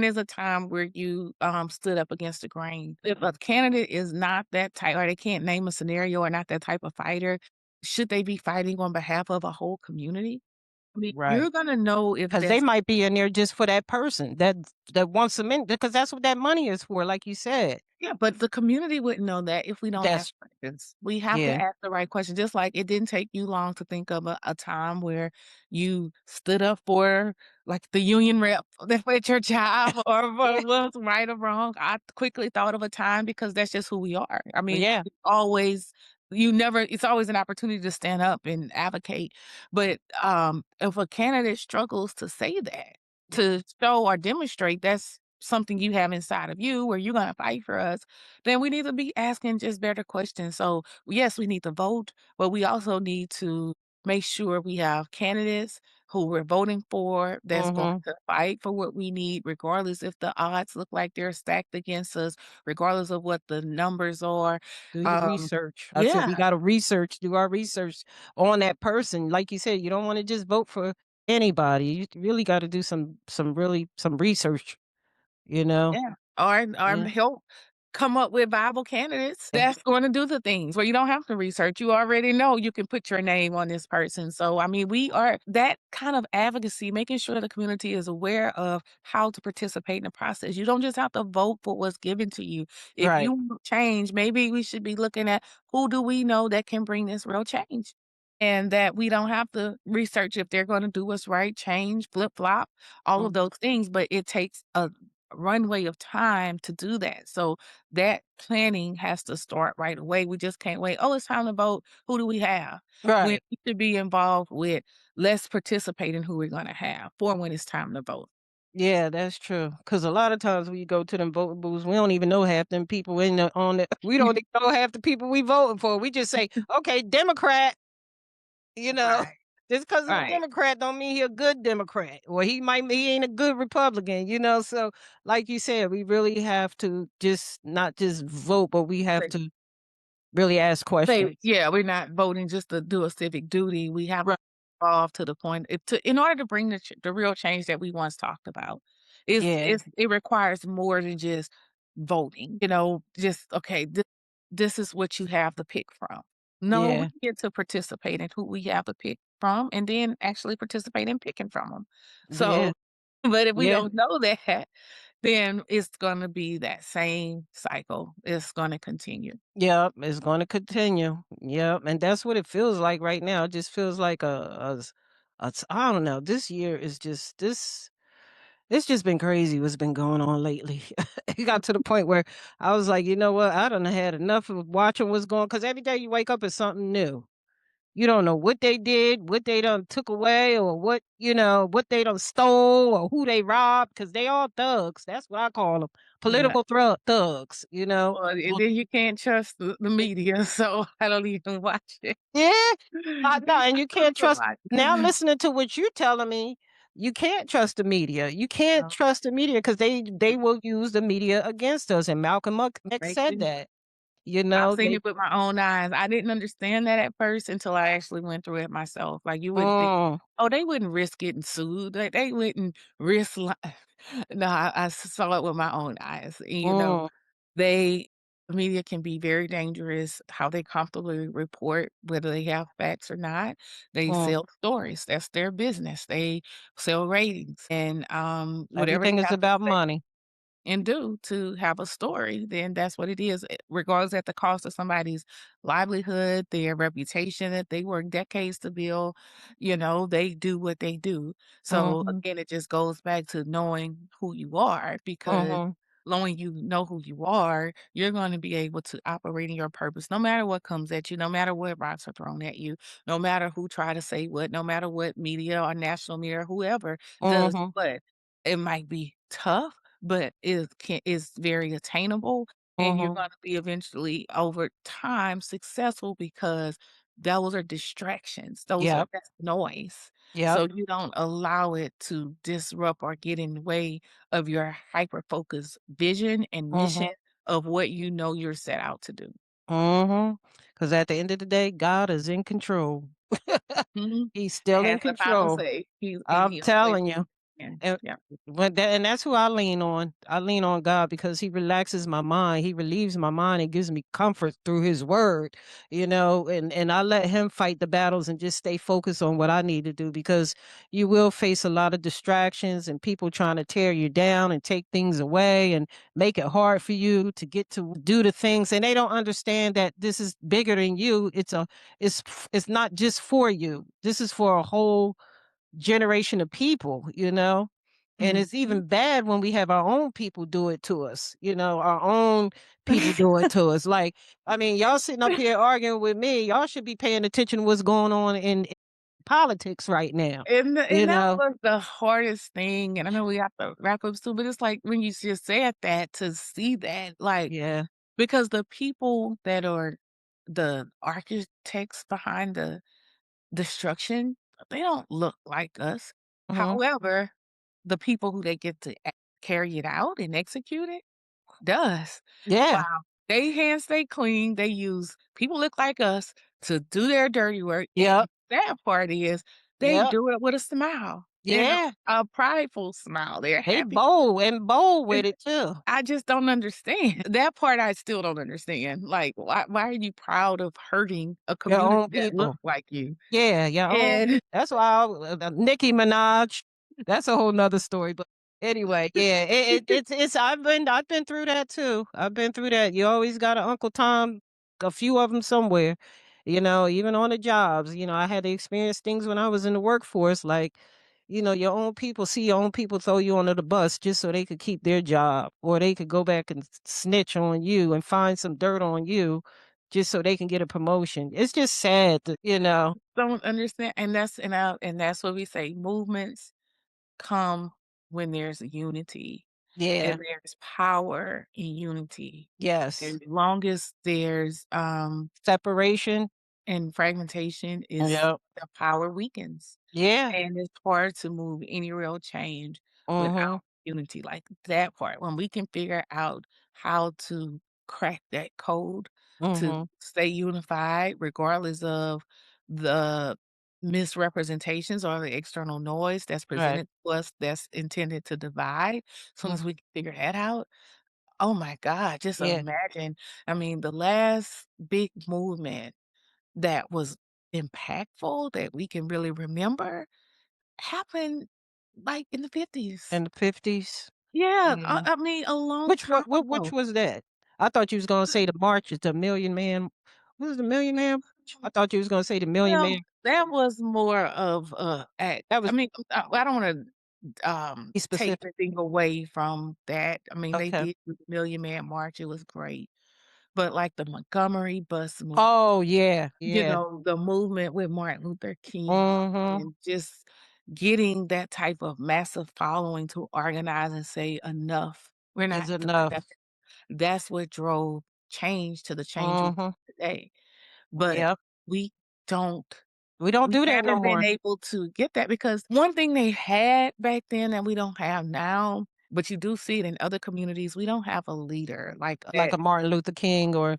is a time where you, stood up against the grain?" If a candidate is not that type or they can't name a scenario or not that type of fighter, should they be fighting on behalf of a whole community? I mean, Right. you're gonna know if 'Cause they that's might be in there just for that person that wants them in because that's what that money is for, like you said. yeah, but the community wouldn't know that if we don't ask That's questions. We have to yeah. ask the right question, just like it didn't take you long to think of a time where you stood up for, like, the union rep that at your job or Yeah. what was right or wrong. I quickly thought of a time because that's just who we are. I mean, Yeah. it's always you never it's always an opportunity to stand up and advocate, but, if a candidate struggles to say that, to show or demonstrate that's something you have inside of you where you're gonna fight for us, then we need to be asking just better questions. So yes, we need to vote, but we also need to make sure we have candidates who we're voting for that's going Mhm. to fight for what we need, regardless if the odds look like they're stacked against us, regardless of what the numbers are. Do your Um, research. I said yeah, we gotta do our research on that person. Like you said, you don't wanna just vote for anybody. You really gotta do some research, you know? yeah, or Yeah. help come up with viable candidates Ex that's gonna do the things where you don't have to research, you already know you can put your name on this person, so, I mean, we are that kind of advocacy, making sure the community is aware of how to participate in the process. You don't just have to vote for what's given to you. If Right. you want change, maybe we should be looking at who do we know that can bring this real change, and that we don't have to research if they're gonna do us right, change, flip-flop, all of Mm. those things, but it takes a runway of time to do that. So that planning has to start right away. We just can't wait. Oh, it's time to vote. Who do we have? When Right. we should be involved with let's participate in who we're going to have for when it's time to vote. Yeah, that's true. Cause a lot of times when you go to them voting booths, we don't even know half them people in the on the we don't even know half the people we voting for. We just say, "Okay, Democrat," you know? Right. Just because he's a Right. Democrat don't mean he a good Democrat, or he ain't a good Republican, you know? So, like you said, we really have to just not just vote, but we have to really ask Say, questions. yeah, we're not voting just to do a civic duty. We have Right. evolve to the point if to in order to bring the real change that we once talked about, Yeah. it requires more than just voting, just, "Okay, this is what you have to pick from." No, we Yeah. get to participate in who we have to pick from and then actually participate in picking from them. Yeah. So but if we Yeah. don't know that, then it's gonna be that same cycle. It's gonna continue. Yep, it's gonna continue. Yep, and that's what it feels like right now. It just feels like I don't know. This year is just this. It's just been crazy what's been going on lately. It got to the point where I was like, you know what? I done had enough of watching what's going. Because every day you wake up, it's something new. You don't know what they did, what they done took away, or what they done stole, or who they robbed. Because they all thugs. That's what I call them, Yeah. political thugs. You know. Well, and then you can't trust the media, so I don't even watch it. Yeah. No, and you I can't don't trust watch now it. listening to what you're telling me, you can't trust the media. You can't No, trust the media because they will use the media against us, and Malcolm X they said do. that. I've seen They it with my own eyes. I didn't understand that at first until I actually went through it myself. Like, you wouldn't think, mm, "Oh, they wouldn't risk getting sued. They wouldn't risk" No, I saw it with my own eyes. And, mm, they the media can be very dangerous, how they comfortably report, whether they have facts or not. They mm. sell stories. That's their business. They sell ratings and, whatever they Everything is have to about say money. and do to have a story, then that's what it is, regardless at the cost of somebody's livelihood, their reputation that they work decades to build, they do what they do. So Mhm, again, it just goes back to knowing who you are because mhm, knowing you know who you are, you're going to be able to operate in your purpose no matter what comes at you, no matter what rocks are thrown at you, no matter who try to say what, no matter what media or national media or whoever does mhm, what. It might be tough, but is very attainable, and you're mhm. gonna be eventually, over time, successful because those are distractions. Yep, That's noise. yep, So you don't allow it to disrupt or get in the way of your hyper-focused vision and mission mhm, of what you know you're set out to do. mhm. 'Cause at the end of the day, God is in control. Mhm. He's It still in has the final control. say. I'm He always telling you. can. And Yeah. and that's who I lean on. I lean on God because He relaxes my mind. He relieves my mind and gives me comfort through His Word, and I let Him fight the battles and just stay focused on what I need to do because you will face a lot of distractions and people trying to tear you down and take things away and make it hard for you to get to do the things, and they don't understand that this is bigger than you. It's not just for you. This is for a whole generation of people. And Mhm. it's even bad when we have our own people do it to us, our own people do it to us. Like, I mean, y'all sitting up here arguing with me, y'all should be paying attention to what's going on in politics right now, And you that know? was the hardest thing, and I know we have to wrap up soon, but it's like when you just said that, to see that, like, Yeah. because the people that are the architects behind the destruction, they don't look like us. Hmm. However, the people who they get to carry it out and execute it does. Yeah. Wow. They hands stay clean. They use people look like us to do their dirty work, and Yep. sad part is they Yep. do it with a smile, and Yeah. a prideful smile. They're They happy. bold with And it too. I just don't understand. That part I still don't understand. Like, why are you proud of hurting a Your community own that looks people. like you? Yeah, your own And that's why Nicki Minaj, that's a whole nother story, but anyway, yeah, it's I've been through that too. I've been through that. You always got an Uncle Tom, a few of them somewhere, even on the jobs. I had to experience things when I was in the workforce, like, your own people see your own people throw you under the bus just so they could keep their job, or they could go back and snitch on you and find some dirt on you just so they can get a promotion. It's just sad, don't understand, and that's what we say, movements come when there's unity, and Yeah. there's power in unity. Yes. And long as there's, Separation. and fragmentation is Yep. the power weakens. Yeah. And it's hard to move any real change Mhm. without unity, like that part. When we can figure out how to crack that code to Mhm. stay unified regardless of the misrepresentations or the external noise that's Right. presented to us that's intended to divide. As soon as Mhm. we can figure that out, oh my god, just Yeah. imagine. I mean, the last big movement that was impactful that we can really remember happened, like, in the '50s. In the 50s. Yeah, Yeah. I mean, a long Which time which ago. was that? I thought you was gonna say the march at the Million Man. What was the Million Man March? I thought you was gonna say the Million Well, Man. that was more of a act. That I was mean, I don't wanna, be take specific. anything away from that. I mean, they Okay. did the Million Man March, it was great. But, like, the Montgomery bus movement, Oh, yeah. Yeah. the movement with Martin Luther King, Mhm. and just getting that type of massive following to organize and say, "Enough. We're Is not doing enough. that." That's what drove change to the change we Mhm. today. But Yep. we don't We don't we do that no haven't been more. able to get that because one thing they had back then that we don't have now, but you do see it in other communities, we don't have a leader like Like that a Martin Luther King or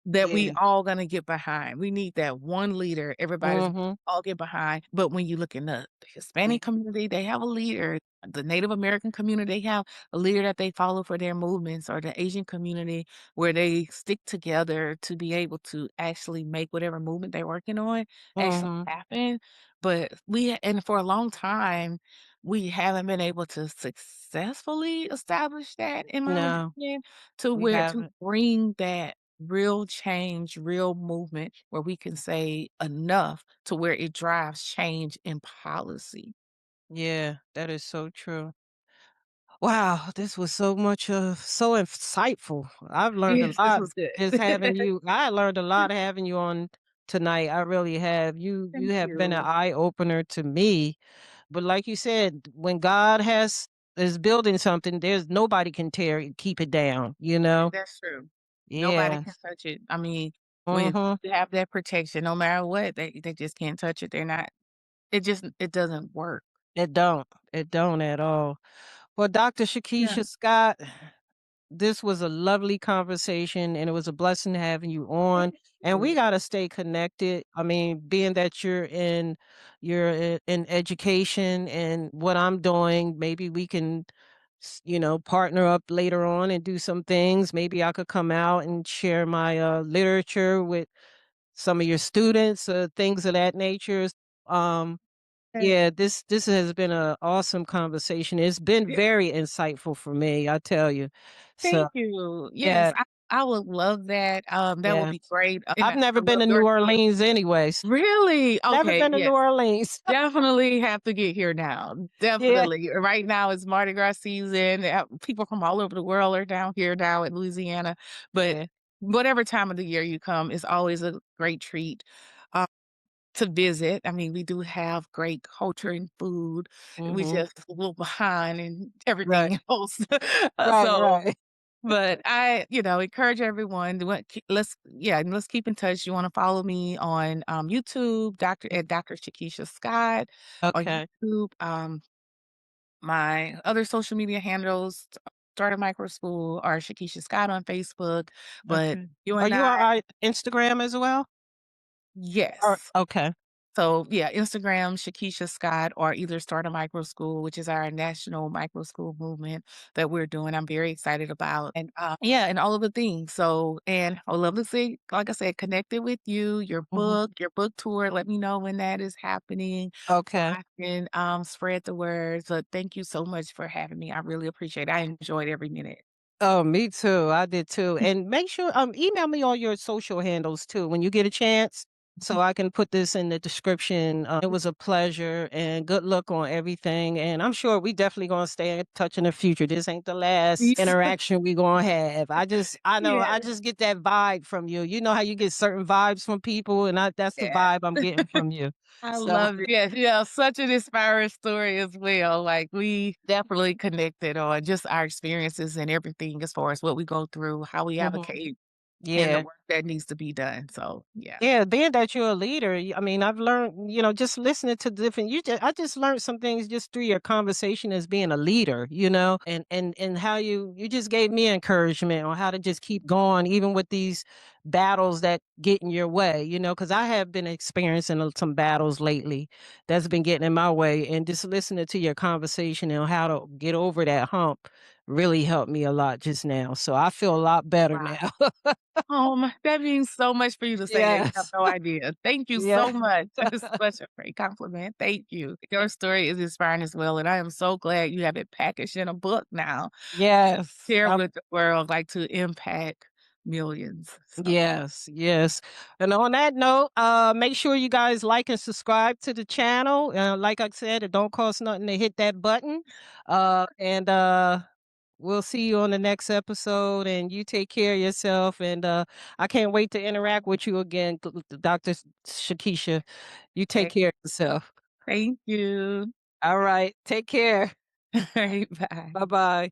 that we yeah. all gonna get behind. We need that one leader everybody's Mhm. all get behind, but when you look in the Hispanic community, they have a leader. The Native American community, they have a leader that they follow for their movements, or the Asian community where they stick together to be able to actually make whatever movement they're working on actually Mhm. happen. But we and for a long time, we haven't been able to successfully establish that, in my No, opinion, to we where to haven't. bring that real change, real movement where we can say enough to where it drives change in policy. Yeah, that is so true. Wow, this was so much so insightful. I've learned a Yes, this lot was good. just having you. I learned a lot having you on tonight. I really have. You Thank have been an you. eye opener to me. But like you said, when God has is building something, there's nobody can keep it down, you know? That's true. Nobody can Yes. touch it. I mean, when Mhm. you have that protection, no matter what, they just can't touch it. They're not it doesn't work. It don't. It don't at all. Well, Dr. Yeah. Shakisha Scott, this was a lovely conversation and it was a blessing having you on. Thank And we you. got to stay connected. I mean, being that you're in education and what I'm doing, maybe we can partner up later on and do some things. Maybe I could come out and share my literature with some of your students, things of that nature. Um Yes. yeah, this has been an awesome conversation. It's been Yeah. very insightful for me, I tell you. So, Thank you. Yes, yeah, I would love that. That would yeah. be great, and I've I never been love to New your story. Orleans anyways. Really? Never Okay, been to New yes. Orleans. Definitely have to get here now. Yeah, Definitely. Right now it's Mardi Gras season. People from all over the world are down here now in Louisiana. But yeah. whatever time of the year you come, it's always a great treat uh, to visit. I mean, we do have great culture and food. We Mhm. just a little behind and Right. everything else. Right, So, right. but encourage everyone to let's keep in touch. You want to follow me on YouTube, Dr. Shakisha Scott on Okay, YouTube. My other social media handles, Start a Micro School or Shakisha Scott on Facebook. But okay. you Are and you I, on Instagram as well? Or yes. okay, So, yeah, Instagram, Shakisha Scott, or either Start a Micro School, which is our national micro school movement that we're doing. I'm very excited about, and yeah, and all of the things. So, and I would love to see, like I said, connected with you, mhm, your book tour. Let me know when that is happening, so okay. I can spread the word. So, thank you so much for having me. I really appreciate it. I enjoyed every minute. Oh, me too. I did too. And make sure email me all your social handles too when you get a chance so I can put this in the description. It was a pleasure and good luck on everything. And I'm sure we definitely going to stay in touch in the future. This ain't the last Yes. interaction we going to have. I know I Yes. just get that vibe from you. You know how you get certain vibes from people and that's the Yeah. vibe I'm getting from you. I So, love it. Yes, yeah, such an inspiring story as well. Like, we definitely connected on just our experiences and everything as far as what we go through, how we mhm. advocate, and the Yeah. work that needs to be done. So, yeah. Yeah, being that you're a leader, I mean, I've learned, just listening to different. I just learned some things just through your conversation as being a leader, and how you just gave me encouragement on how to just keep going, even with these battles that get in your way, because I have been experiencing some battles lately that's been getting in my way, and just listening to your conversation and how to get over that hump really helped me a lot just now. So I feel a lot better Wow. now. That means so much for you to say that. You have Yes. no idea. Thank you Yeah. so much. That is such a great compliment. Thank you. Your story is inspiring as well, and I am so glad you have it packaged in a book now. Yes. Share with the world, like, to impact millions. So, Yes, yes. And on that note, make sure you guys like and subscribe to the channel. Like I said, it don't cost nothing to hit that button. And we'll see you on the next episode. And you take care of yourself. And I can't wait to interact with you again, Dr. Shakisha. You take okay. care of yourself. Thank you. All right. Take care. Alright, bye. Bye bye.